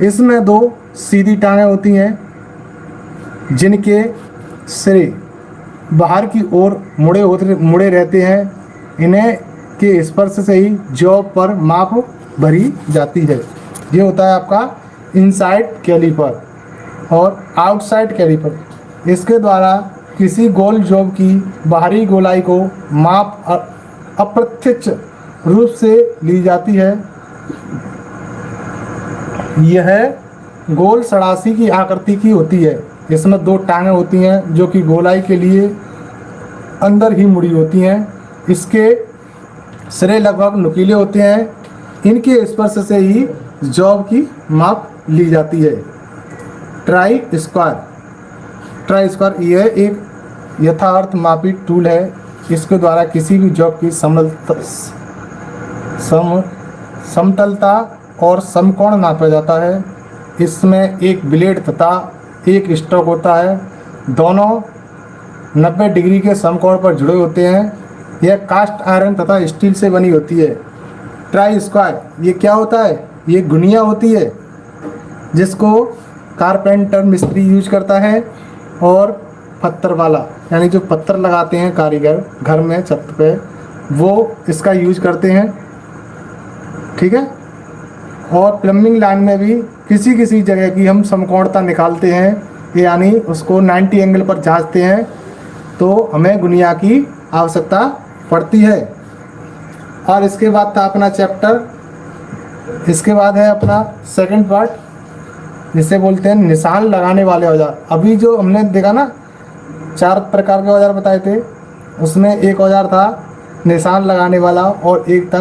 S1: इसमें दो सीधी टांगें होती हैं जिनके सिरे बाहर की ओर मुड़े रहते हैं। इन्हें के स्पर्श से ही जॉब पर माप भरी जाती है। ये होता है आपका इनसाइड कैलिपर। और आउटसाइड कैलिपर, इसके द्वारा किसी गोल जॉब की बाहरी गोलाई को माप अप्रत्यक्ष रूप से ली जाती है। यह गोल सड़ासी की आकृति की होती है। इसमें दो टांगें होती हैं जो कि गोलाई के लिए अंदर ही मुड़ी होती हैं। इसके सिरे लगभग नुकीले होते हैं। इनके स्पर्श से ही जॉब की माप ली जाती है। ट्राई स्क्वायर यह एक यथार्थ मापी टूल है। इसके द्वारा किसी भी जॉब की समतलता और समकोण नापा जाता है। इसमें एक ब्लेड तथा एक स्ट्रोक होता है। दोनों 90 डिग्री के समकोण पर जुड़े होते हैं। यह कास्ट आयरन तथा स्टील से बनी होती है। ट्राई स्क्वायर ये क्या होता है? ये गुनिया होती है जिसको कारपेंटर मिस्त्री यूज करता है। और पत्थर वाला यानी जो पत्थर लगाते हैं कारीगर घर में छत पे, वो इसका यूज करते हैं, ठीक है। और प्लम्बिंग लाइन में भी किसी किसी जगह की हम समकोणता निकालते हैं, यानी उसको 90 एंगल पर जांचते हैं, तो हमें गुनिया की आवश्यकता पड़ती है। और इसके बाद था अपना चैप्टर, इसके बाद है अपना सेकंड पार्ट जिसे बोलते हैं निशान लगाने वाले औजार। अभी जो हमने देखा ना 4 प्रकार के औजार बताए थे, उसमें एक औजार था निशान लगाने वाला और एक था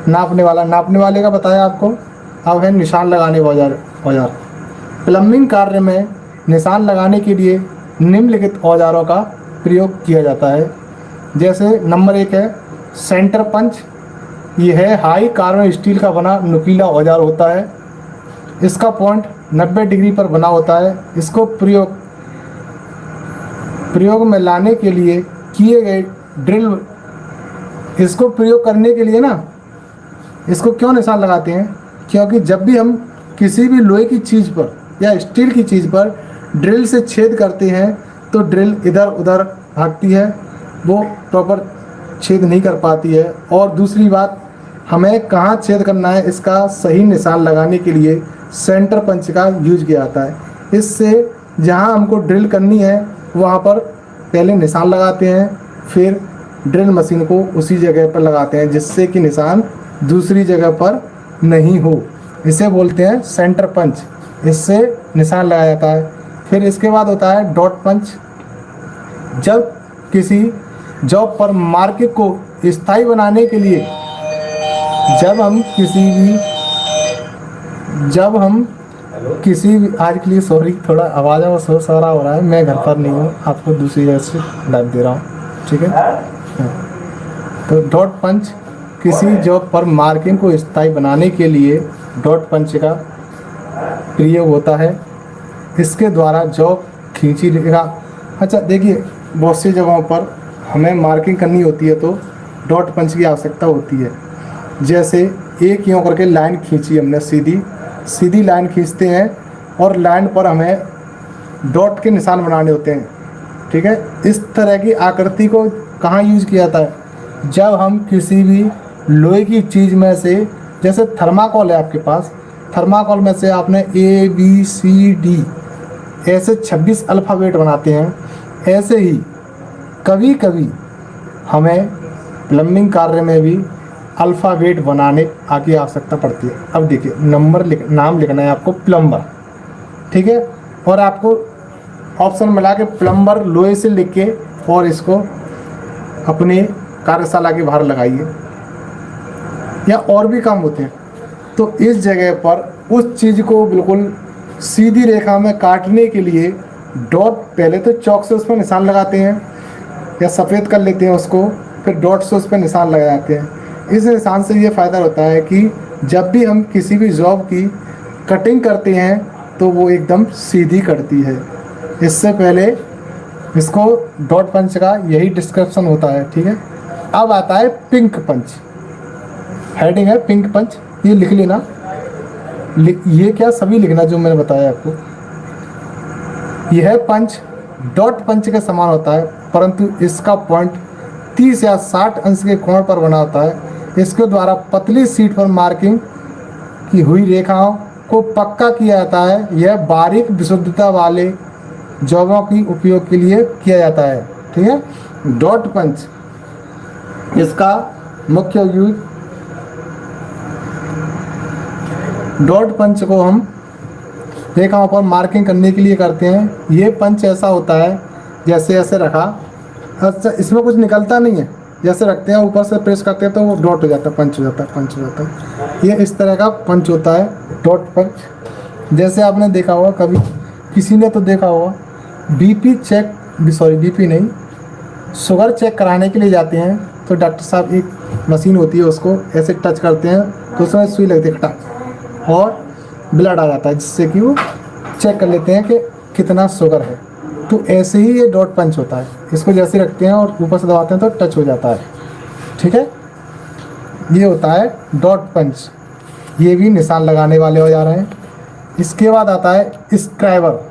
S1: नापने वाले का बताया आपको। अब है निशान लगाने औजार। प्लम्बिंग कार्य में निशान लगाने के लिए निम्नलिखित औजारों का प्रयोग किया जाता है। जैसे नंबर 1 है सेंटर पंच। यह है हाई कार्बन स्टील का बना नुकीला औजार होता है। इसका पॉइंट 90 डिग्री पर बना होता है। इसको प्रयोग में लाने के लिए किए गए ड्रिल, इसको प्रयोग करने के लिए ना, इसको क्यों निशान लगाते हैं, क्योंकि जब भी हम किसी भी लोहे की चीज़ पर या स्टील की चीज़ पर ड्रिल से छेद करते हैं तो ड्रिल इधर उधर भागती है, वो प्रॉपर छेद नहीं कर पाती है। और दूसरी बात, हमें कहाँ छेद करना है इसका सही निशान लगाने के लिए सेंटर पंच का यूज किया जाता है। इससे जहाँ हमको ड्रिल करनी है वहाँ पर पहले निशान लगाते हैं, फिर ड्रिल मशीन को उसी जगह पर लगाते हैं जिससे कि निशान दूसरी जगह पर नहीं हो। इसे बोलते हैं सेंटर पंच। इससे निशान लगाया जाता है। फिर इसके बाद होता है डॉट पंच। जब किसी जॉब पर मार्किंग को स्थायी बनाने के लिए जब हम किसी भी आज के लिए सॉरी, थोड़ा आवाज़ में शोर शराबा हो रहा है, मैं घर पर नहीं हूँ, आपको दूसरी जगह से लाइव दे रहा हूँ, ठीक है। तो डॉट पंच किसी जॉब पर मार्किंग को स्थायी बनाने के लिए डॉट पंच का प्रयोग होता है। इसके द्वारा जॉब खींची रेखा, अच्छा देखिए, बहुत सी जगहों पर हमें मार्किंग करनी होती है तो डॉट पंच की आवश्यकता होती है। जैसे एक यूँ करके लाइन खींची हमने, सीधी लाइन खींचते हैं और लाइन पर हमें डॉट के निशान बनाने होते हैं, ठीक है। इस तरह की आकृति को कहाँ यूज किया जाता है, जब हम किसी भी लोहे की चीज़ में से, जैसे थर्माकोल है आपके पास, थर्माकोल में से आपने ABCD ऐसे 26 अल्फ़ाबेट बनाते हैं। ऐसे ही कभी कभी हमें प्लम्बिंग कार्य में भी अल्फ़ाबेट बनाने की आवश्यकता पड़ती है। अब देखिए, नाम लिखना है आपको प्लम्बर, ठीक है, और आपको ऑप्शन मिला के प्लम्बर लोहे से लिख के और इसको अपने कार्यशाला के बाहर लगाइए, या और भी काम होते हैं। तो इस जगह पर उस चीज़ को बिल्कुल सीधी रेखा में काटने के लिए डॉट, पहले तो चौक से उस पर निशान लगाते हैं या सफ़ेद कर लेते हैं उसको, फिर डॉट से उस पर निशान लगाते हैं। इस निशान से ये फ़ायदा होता है कि जब भी हम किसी भी जॉब की कटिंग करते हैं तो वो एकदम सीधी कटती है। इससे पहले इसको डॉट पंच का यही डिस्क्रिप्शन होता है, ठीक है। अब आता है पिंक पंच। हेडिंग है पिंक पंच, ये लिख लेना, ये क्या सभी लिखना जो मैंने बताया आपको। यह पंच डॉट पंच के समान होता है, परंतु इसका पॉइंट 30 या 60 अंश के कोण पर बना होता है। इसके द्वारा पतली शीट पर मार्किंग की हुई रेखाओं को पक्का किया जाता है। यह बारीक विशुद्धता वाले जॉबों की उपयोग के लिए किया जाता है, ठीक है। डॉट पंच, इसका मुख्य यूज, डॉट पंच को हम रेखाओं पर मार्किंग करने के लिए करते हैं। ये पंच ऐसा होता है जैसे ऐसे रखा, अच्छा इसमें कुछ निकलता नहीं है, जैसे रखते हैं ऊपर से प्रेस करते हैं तो वो डॉट हो जाता है, पंच हो जाता है, पंच हो जाता है। ये इस तरह का पंच होता है डॉट पंच। जैसे आपने देखा होगा, कभी किसी ने तो देखा होगा, बीपी नहीं, शुगर चेक कराने के लिए जाते हैं तो डॉक्टर साहब एक मशीन होती है उसको ऐसे टच करते हैं तो उसमें सुई लगती है खटाक और ब्लड आ जाता है, जिससे कि वो चेक कर लेते हैं कि कितना शुगर है। तो ऐसे ही ये डॉट पंच होता है, इसको जैसे रखते हैं और ऊपर से दबाते हैं तो टच हो जाता है, ठीक है। ये होता है डॉट पंच। ये भी निशान लगाने वाले औजार हैं। इसके बाद आता है स्क्राइबर।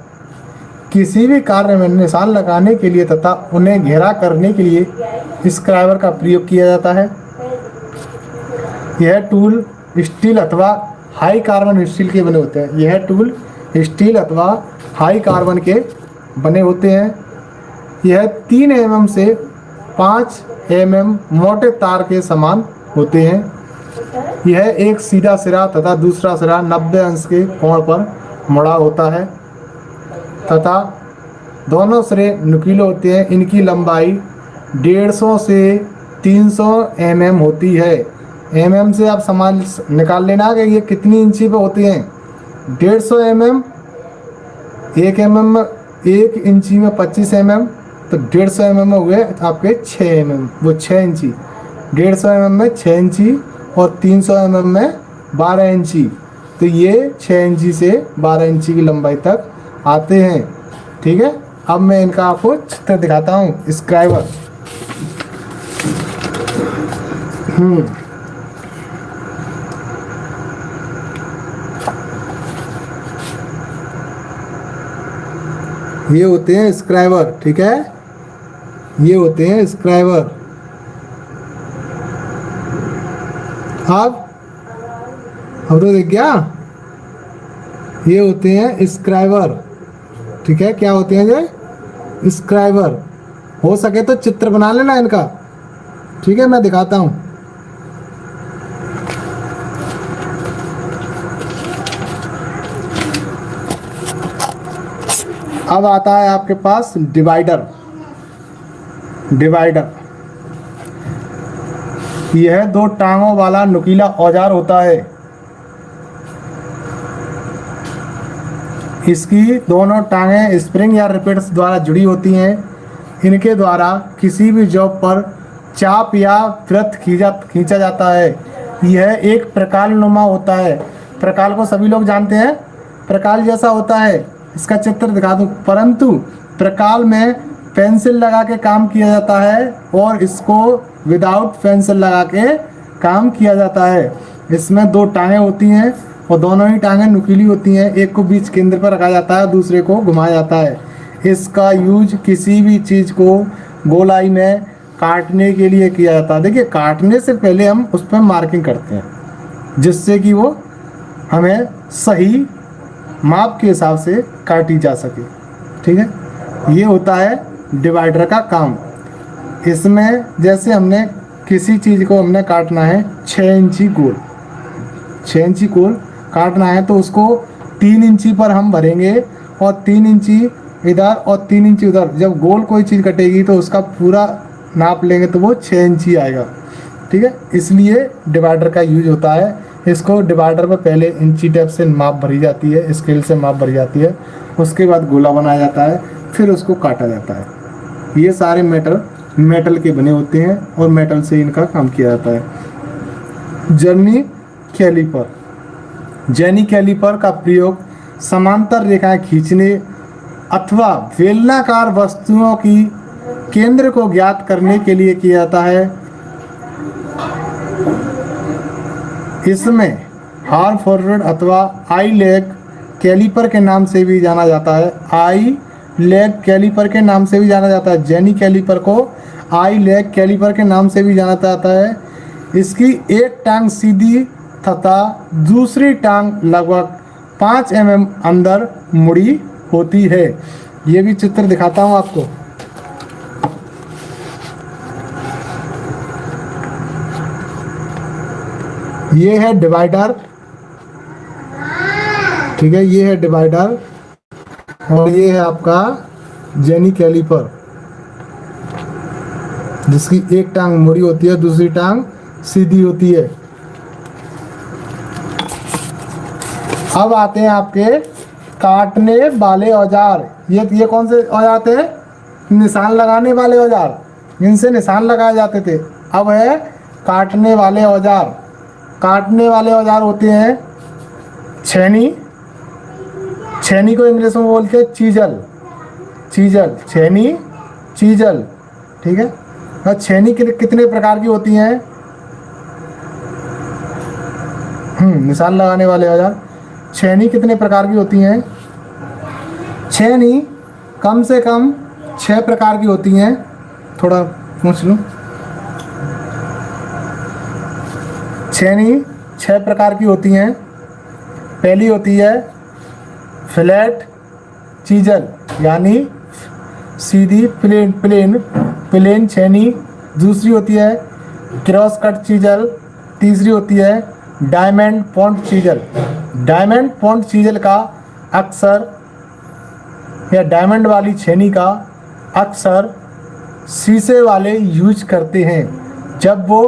S1: किसी भी कार्य में निशान लगाने के लिए तथा उन्हें घेरा करने के लिए स्क्राइबर का प्रयोग किया जाता है। यह टूल स्टील अथवा हाई कार्बन स्टील के बने होते हैं। यह टूल स्टील अथवा हाई कार्बन के बने होते हैं। यह 3 mm से 5 mm मोटे तार के समान होते हैं। यह एक सीधा सिरा तथा दूसरा सिरा 90 अंश के कोण पर मुड़ा होता है तथा दोनों सिरे नुकीले होते हैं। इनकी लंबाई 150 से 300 mm होती है। mm से आप समान निकाल लेना कि ये कितनी इंची पे होते हैं। 150 mm, 1 mm में 1 इंची में 25 mm, तो 150 mm में हुए आपके 6 mm, वो 6 इंची। 150 mm में 6 इंची और 300 mm में 12 इंची, तो ये 6 इंची से 12 इंची की लंबाई तक आते हैं। ठीक है, अब मैं इनका आपको चित्र दिखाता हूँ। स्क्राइबर, ये होते हैं स्क्राइबर। ठीक है, ये होते हैं स्क्राइबर। अब तो देख गया, ये होते हैं स्क्राइबर। ठीक है, क्या होते हैं ये स्क्राइबर। हो सके तो चित्र बना लेना इनका। ठीक है, मैं दिखाता हूं। अब आता है आपके पास डिवाइडर। डिवाइडर यह 2 टांगों वाला नुकीला औजार होता है। इसकी दोनों टांगें स्प्रिंग या रिपेट्स द्वारा जुड़ी होती हैं। इनके द्वारा किसी भी जॉब पर चाप या वृत्त खींचा जाता है। यह एक प्रकाल नुमा होता है। प्रकाल को सभी लोग जानते हैं, प्रकाल जैसा होता है। इसका चित्र दिखा दूं, परंतु प्रकाल में पेंसिल लगा के काम किया जाता है और इसको विदाउट पेंसिल लगा के काम किया जाता है। इसमें 2 टांगें होती हैं और दोनों ही टांगें नुकीली होती हैं। एक को बीच केंद्र पर रखा जाता है, दूसरे को घुमाया जाता है। इसका यूज किसी भी चीज़ को गोलाई में काटने के लिए किया जाता है। देखिए, काटने से पहले हम उस पर मार्किंग करते हैं जिससे कि वो हमें सही माप के हिसाब से काटी जा सके। ठीक है, ये होता है डिवाइडर का काम। इसमें जैसे हमने किसी चीज़ को हमने काटना है 6 इंची गोल, 6 इंची गोल काटना है, तो उसको 3 इंची पर हम भरेंगे और 3 इंची इधर और 3 इंची उधर। जब गोल कोई चीज़ कटेगी तो उसका पूरा नाप लेंगे तो वो 6 इंची आएगा। ठीक है, इसलिए डिवाइडर का यूज होता है। इसको डिवाइडर पर पहले इंची टेप से माप भरी जाती है, स्केल से माप भरी जाती है, उसके बाद गोला बनाया जाता है, फिर उसको काटा जाता है। ये सारे मेटल के बने होते हैं और मेटल से इनका काम किया जाता है। जर्नी कैलीपर, जेनी कैलीपर का प्रयोग समांतर रेखाएं खींचने अथवा बेलनाकार वस्तुओं की केंद्र को ज्ञात करने के लिए किया जाता है। इसमें हार फॉरवर्ड अथवा आई लेग कैलीपर के नाम से भी जाना जाता है। आई लेग कैलीपर के नाम से भी जाना जाता है। जेनी कैलीपर को आई लेग कैलीपर के नाम से भी जाना जाता है। इसकी एक टांग सीधी तथा दूसरी टांग लगभग 5 mm अंदर मुड़ी होती है। ये भी चित्र दिखाता हूँ आपको। ये है डिवाइडर। ठीक है, ये है डिवाइडर और ये है आपका जेनी कैलीपर, जिसकी एक टांग मुड़ी होती है, दूसरी टांग सीधी होती है। अब आते हैं आपके काटने वाले औजार। ये कौन से औजार थे? निशान लगाने वाले औजार, इनसे निशान लगाए जाते थे। अब है काटने वाले औजार। काटने वाले औजार होते हैं छेनी। छेनी को इंग्लिश में बोलते हैं चीजल। चीजल, छेनी, चीजल। ठीक है, और छेनी कितने प्रकार की होती हैं? निशान लगाने वाले औजार। छेनी कितने प्रकार की होती हैं? छेनी कम से कम 6 प्रकार की होती हैं। थोड़ा पूछ लूँ। छेनी 6 प्रकार की होती हैं। पहली होती है फ्लैट चीजल, यानी सीधी प्लेन छेनी। दूसरी होती है क्रॉस कट चीजल। तीसरी होती है diamond point chisel. Diamond point chisel का अक्सर, या डायमंड वाली छेनी का अक्सर शीशे वाले यूज करते हैं जब वो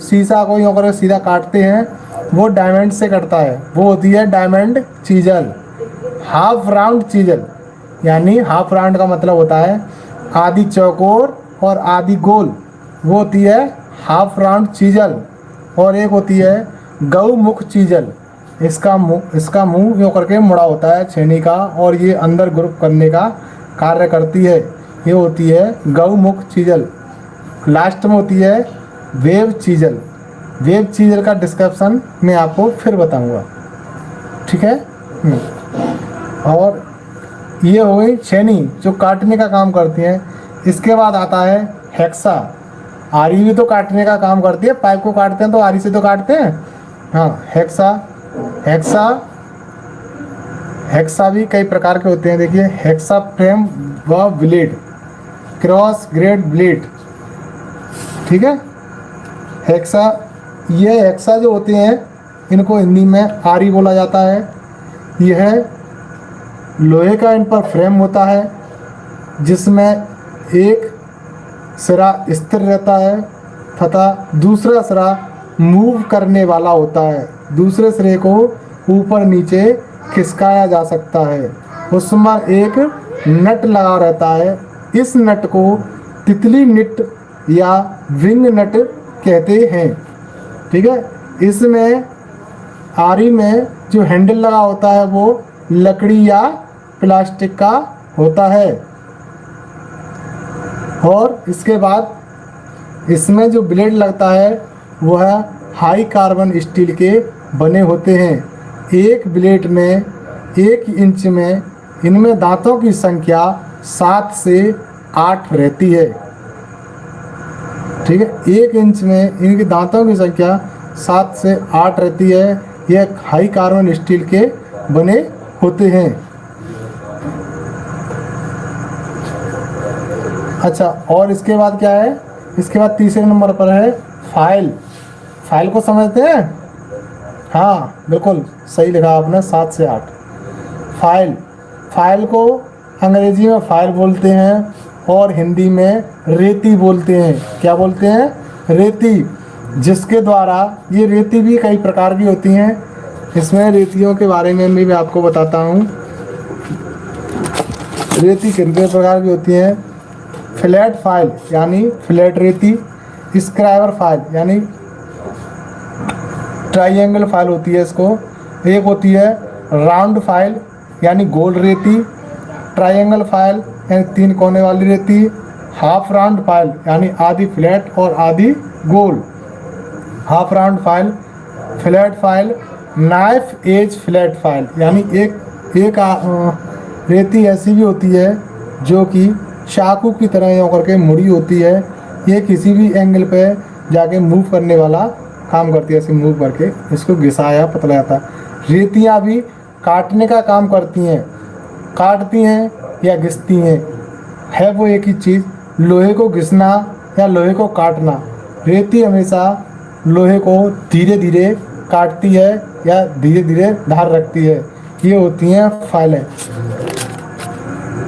S1: शीशा को यूँ करके सीधा काटते हैं वो डायमंड से कटता है, वो होती है diamond chisel. Half round chisel, यानी हाफ राउंड का मतलब होता है आधी चौकोर और आधी गोल, वो होती है हाफ राउंड चीजल। और एक होती है गौमुख चीजल, इसका मुंह यूँ करके मुड़ा होता है छेनी का, और ये अंदर ग्रुप करने का कार्य करती है, ये होती है गौमुख चीजल। लास्ट में होती है वेव चीजल। वेव चीजल का डिस्क्रिप्शन मैं आपको फिर बताऊंगा, ठीक है। और ये हो गई छेनी जो काटने का काम करती है। इसके बाद आता है हेक्सा। आरी भी तो काटने का काम करती है, पाइप को काटते हैं तो आरी से तो काटते हैं। हाँ, हेक्सा भी कई प्रकार के होते हैं। देखिए, हेक्सा फ्रेम व ब्लेड, क्रॉस ग्रेड ब्लेड, ठीक है। ये हेक्सा जो होते हैं इनको हिंदी में आरी बोला जाता है। यह लोहे का इन पर फ्रेम होता है जिसमें एक सिरा स्थिर रहता है तथा दूसरा सिरा मूव करने वाला होता है। दूसरे सिरे को ऊपर नीचे खिसकाया जा सकता है। उसमें एक नट लगा रहता है। इस नट को तितली नट या विंग नट कहते हैं, ठीक है। इसमें आरी में जो हैंडल लगा होता है वो लकड़ी या प्लास्टिक का होता है। और इसके बाद इसमें जो ब्लेड लगता है वह हाई कार्बन स्टील के बने होते हैं। एक ब्लेड में 1 इंच में इनमें दांतों की संख्या 7 से 8 रहती है, ठीक है। 1 इंच में इनके दांतों की संख्या 7 से 8 रहती है। यह हाई कार्बन स्टील के बने होते हैं। अच्छा, और इसके बाद क्या है? इसके बाद तीसरे नंबर पर है फाइल। फाइल को समझते हैं? हाँ, बिल्कुल सही लिखा आपने, 7 से 8। फाइल को अंग्रेजी में फाइल बोलते हैं और हिंदी में रेती बोलते हैं। क्या बोलते हैं? रेती। जिसके द्वारा, ये रेती भी कई प्रकार की होती हैं। इसमें रेतियों के बारे में भी मैं आपको बताता हूँ। रेती कितने प्रकार की होती हैं? फ्लैट फाइल यानी फ्लैट रेती, स्क्राइबर फाइल यानी ट्राइंगल फाइल होती है इसको। एक होती है राउंड फाइल यानी गोल रेती, ट्राइंगल फाइल यानी 3 कोने वाली रेती, हाफ राउंड फाइल यानी आधी फ्लैट और आधी गोल। Half round file, flat file, knife edge flat file यानी एक रेती ऐसी भी होती है जो कि चाकू की तरह यूँ करके मुड़ी होती है। ये किसी भी एंगल पे जाके मूव करने वाला काम करती है। ऐसे मूव करके इसको घिसाया पतला जाता है। रेतियाँ भी काटने का काम करती हैं, काटती हैं या घिसती हैं। है वो एक ही चीज़, लोहे को घिसना या लोहे को काटना। रेती हमेशा लोहे को धीरे धीरे काटती है या धीरे धीरे धार रखती है। ये होती हैं फाइलें,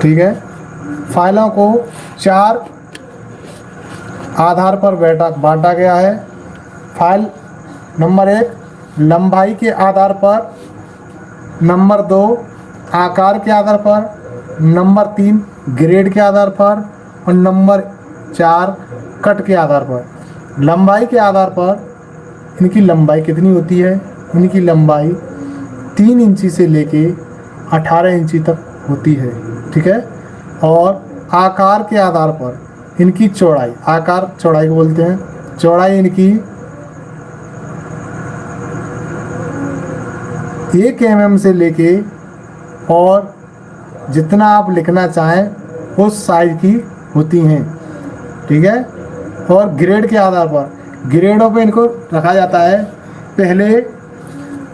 S1: ठीक है। फाइलों को 4 आधार पर बांटा गया है। फाइल नंबर 1 लंबाई के आधार पर, नंबर 2 आकार के आधार पर, नंबर 3 ग्रेड के आधार पर और नंबर 4 कट के आधार पर। लंबाई के आधार पर इनकी लंबाई कितनी होती है? इनकी लंबाई 3 इंची से लेके 18 इंची तक होती है, ठीक है। और आकार के आधार पर इनकी चौड़ाई, आकार चौड़ाई को बोलते हैं, चौड़ाई इनकी 1 mm से लेके और जितना आप लिखना चाहें उस साइज की होती हैं, ठीक है। और ग्रेड के आधार पर, ग्रेडों पे इनको रखा जाता है। पहले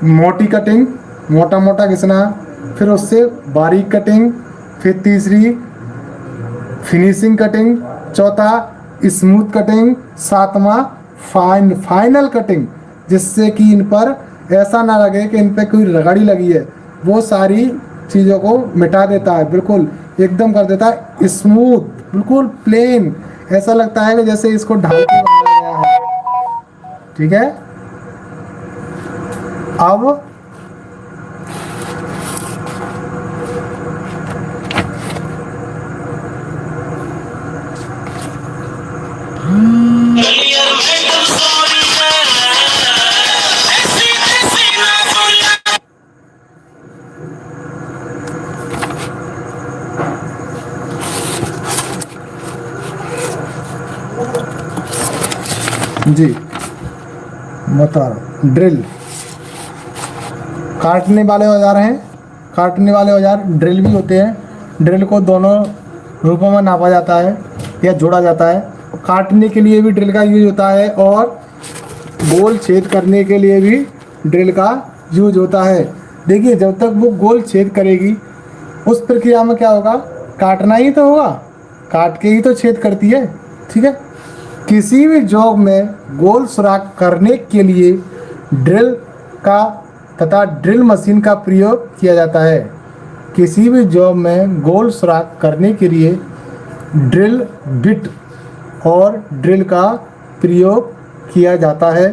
S1: मोटी कटिंग, मोटा मोटा घिसना, फिर उससे बारीक कटिंग, फिर तीसरी फिनिशिंग कटिंग, चौथा स्मूथ कटिंग, 7वां फाइनल कटिंग, जिससे कि इन पर ऐसा ना लगे कि इन पे कोई रगड़ी लगी है। वो सारी चीज़ों को मिटा देता है, बिल्कुल एकदम कर देता है स्मूथ, बिल्कुल प्लेन। ऐसा लगता है कि जैसे इसको ढाल के बनाया गया है। ठीक है। अब जी बता रहा हूँ, ड्रिल काटने वाले औजार हैं। काटने वाले औजार ड्रिल भी होते हैं। ड्रिल को दोनों रूपों में नापा जाता है या जोड़ा जाता है। काटने के लिए भी ड्रिल का यूज होता है और गोल छेद करने के लिए भी ड्रिल का यूज होता है। देखिए, जब तक वो गोल छेद करेगी उस प्रक्रिया में क्या होगा, काटना ही तो होगा, काट के ही तो छेद करती है। ठीक है। किसी भी जॉब में गोल सुराख करने के लिए ड्रिल का तथा ड्रिल मशीन का प्रयोग किया जाता है। किसी भी जॉब में गोल सुराख करने के लिए ड्रिल बिट और ड्रिल का प्रयोग किया जाता है।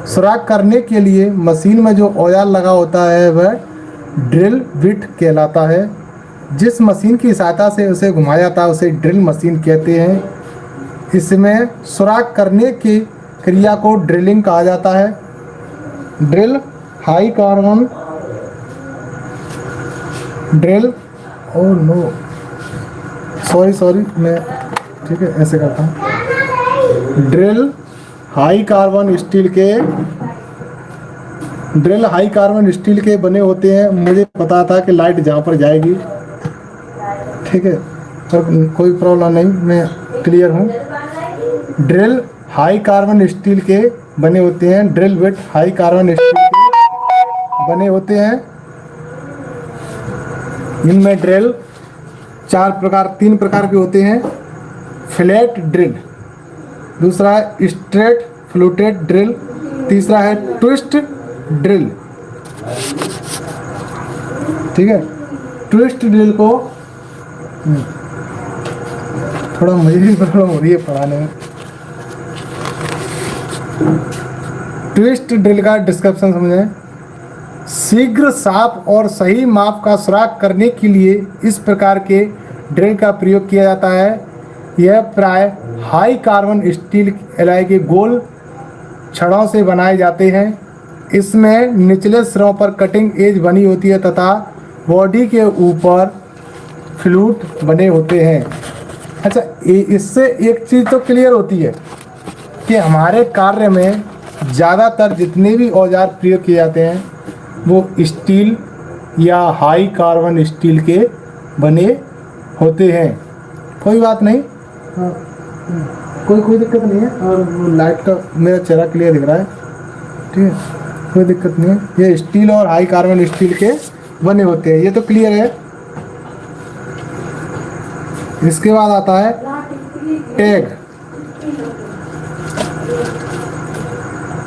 S1: सुराख करने के लिए मशीन में जो औजार लगा होता है वह ड्रिल बिट कहलाता है। जिस मशीन की सहायता से उसे घुमाया जाता है उसे ड्रिल मशीन कहते हैं। इसमें सुराख करने की क्रिया को ड्रिलिंग कहा जाता है। Drill high carbon drill sorry मैं ठीक है ऐसे करता हूँ। ड्रिल हाई कार्बन स्टील के बने होते हैं। मुझे पता था कि लाइट जहाँ पर जाएगी, ठीक है, तो कोई प्रॉब्लम नहीं, मैं क्लियर हूँ। ड्रिल हाई कार्बन स्टील के बने होते हैं। Drill bit high carbon steel के बने होते हैं। इनमें ड्रिल तीन प्रकार के होते हैं। फ्लैट ड्रिल, दूसरा है स्ट्रेट फ्लूटेड ड्रिल, तीसरा है ट्विस्ट ड्रिल। ठीक है। ट्विस्ट ड्रिल को थोड़ा मुझे भी प्रॉब्लम हो रही है पढ़ाने में। ट्विस्ट ड्रिल का डिस्क्रिप्शन समझें। शीघ्र, साफ और सही माप का सुराख करने के लिए इस प्रकार के ड्रिल का प्रयोग किया जाता है। यह प्राय हाई कार्बन स्टील एलॉय के गोल छड़ों से बनाए जाते हैं। इसमें निचले सिरों पर कटिंग एज बनी होती है तथा बॉडी के ऊपर फ्लूट बने होते हैं। अच्छा, इससे एक चीज़ तो क्लियर होती है कि हमारे कार्य में ज़्यादातर जितने भी औजार प्रयोग किए जाते हैं वो स्टील या हाई कार्बन स्टील के बने होते हैं। कोई बात नहीं, कोई दिक्कत नहीं है। और लाइट का मेरा चेहरा क्लियर दिख रहा है, ठीक है, कोई दिक्कत नहीं है। ये स्टील और हाई कार्बन स्टील के बने होते हैं, ये तो क्लियर है। इसके बाद आता है टैग।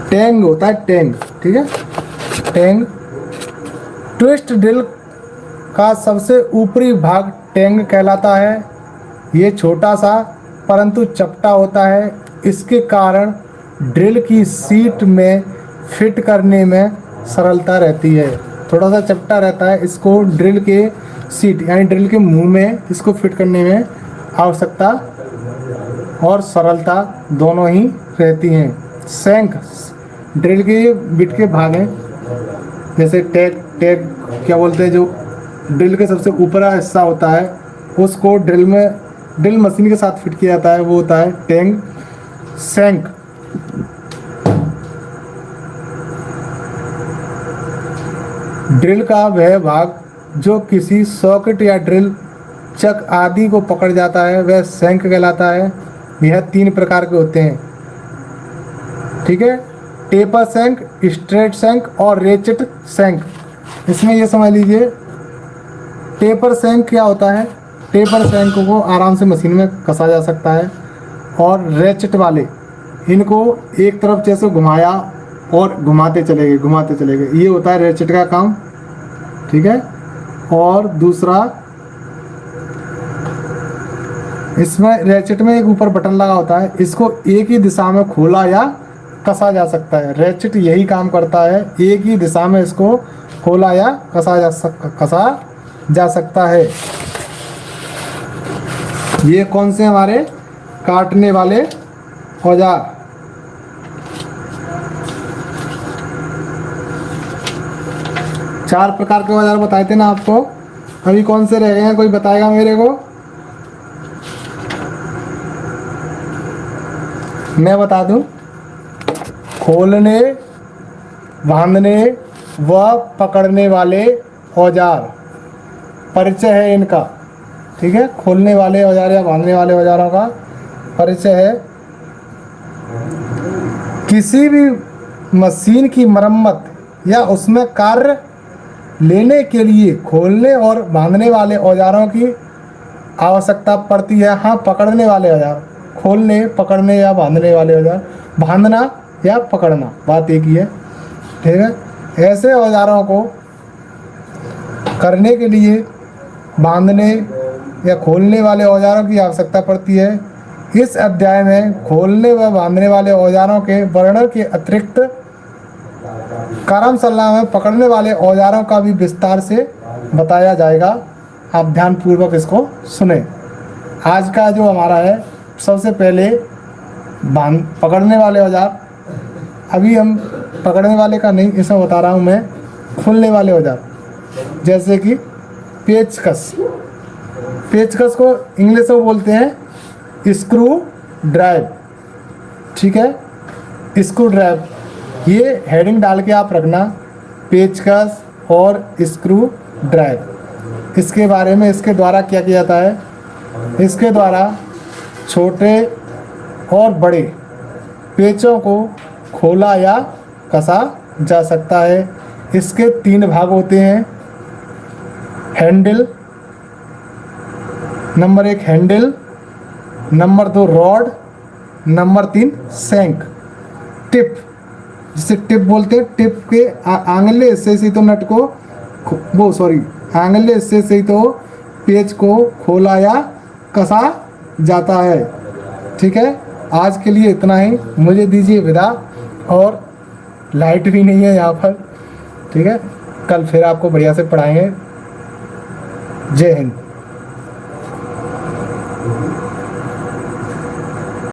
S1: टैंग होता है, टैंग, ठीक है, टैंग। ट्विस्ट ड्रिल का सबसे ऊपरी भाग टैंग कहलाता है। ये छोटा सा परंतु चपटा होता है। इसके कारण ड्रिल की सीट में फिट करने में सरलता रहती है। थोड़ा सा चपटा रहता है, इसको ड्रिल के सीट यानी ड्रिल के मुंह में इसको फिट करने में आवश्यकता और सरलता दोनों ही रहती हैं। शैंक ड्रिल के बिट के भाग हैं, जैसे टैग क्या बोलते हैं, जो ड्रिल के सबसे ऊपर हिस्सा होता है उसको ड्रिल मशीन के साथ फिट किया जाता है, वो होता है टैंग। शैंक ड्रिल का वह भाग जो किसी सॉकेट या ड्रिल चक आदि को पकड़ जाता है वह शैंक कहलाता है। यह 3 प्रकार के होते हैं, ठीक है, टेपर शैंक, स्ट्रेट शैंक और रेचेट शैंक। इसमें ये समझ लीजिए टेपर शैंक क्या होता है। टेपर शैंक को आराम से मशीन में कसा जा सकता है और रेचेट वाले इनको एक तरफ जैसे घुमाया और घुमाते चले गए, ये होता है रेचेट का काम, ठीक है। और दूसरा, इसमें रेचेट में एक ऊपर बटन लगा होता है, इसको एक ही दिशा में खोला या कसा जा सकता है। रेचेट यही काम करता है, एक ही दिशा में इसको खोला या कसा जा सकता है। ये कौन से हमारे काटने वाले औजार। चार प्रकार के औजार बताए थे ना आपको, अभी कौन से रह गए हैं, कोई बताएगा मेरे को? मैं बता दूं, खोलने, बांधने व पकड़ने वाले औजार। परिचय है इनका, ठीक है। खोलने वाले औजार या बांधने वाले औजारों का परिचय है। किसी भी मशीन की मरम्मत या उसमें कार्य लेने के लिए खोलने और बांधने वाले औजारों की आवश्यकता पड़ती है। हाँ, पकड़ने वाले औजार, खोलने, पकड़ने या बांधने वाले औजार, बांधना या पकड़ना बात एक ही है, ठीक है। ऐसे औजारों को करने के लिए बांधने या खोलने वाले औजारों की आवश्यकता पड़ती है। इस अध्याय में खोलने व बांधने वाले औजारों के वर्णन के अतिरिक्त कार्यशाला में पकड़ने वाले औजारों का भी विस्तार से बताया जाएगा। आप ध्यानपूर्वक इसको सुने। आज का जो हमारा है, सबसे पहले पकड़ने वाले औजार। अभी हम पकड़ने वाले का नहीं, इसमें बता रहा हूँ मैं खोलने वाले औजार, जैसे कि पेचकस। पेचकस को इंग्लिश में बोलते हैं स्क्रू ड्राइव, ठीक है। स्क्रू ड्राइव, ये हेडिंग डाल के आप रखना, पेचकस और स्क्रू ड्राइव। इसके बारे में, इसके द्वारा क्या किया जाता है, इसके द्वारा छोटे और बड़े पेचों को खोला या कसा जा सकता है। इसके 3 भाग होते हैं। Handle, number 1 handle, number 2 rod, number 3 shank. Tip, जिसे टिप बोलते हैं, टिप के आंगले हिस्से से तो नट को आंगले हिस्से से तो पेच को खोला या कसा जाता है, ठीक है। आज के लिए इतना ही, मुझे दीजिए विदा। और लाइट भी नहीं है यहाँ पर, ठीक है। कल फिर आपको बढ़िया से पढ़ाएंगे। जय हिंद।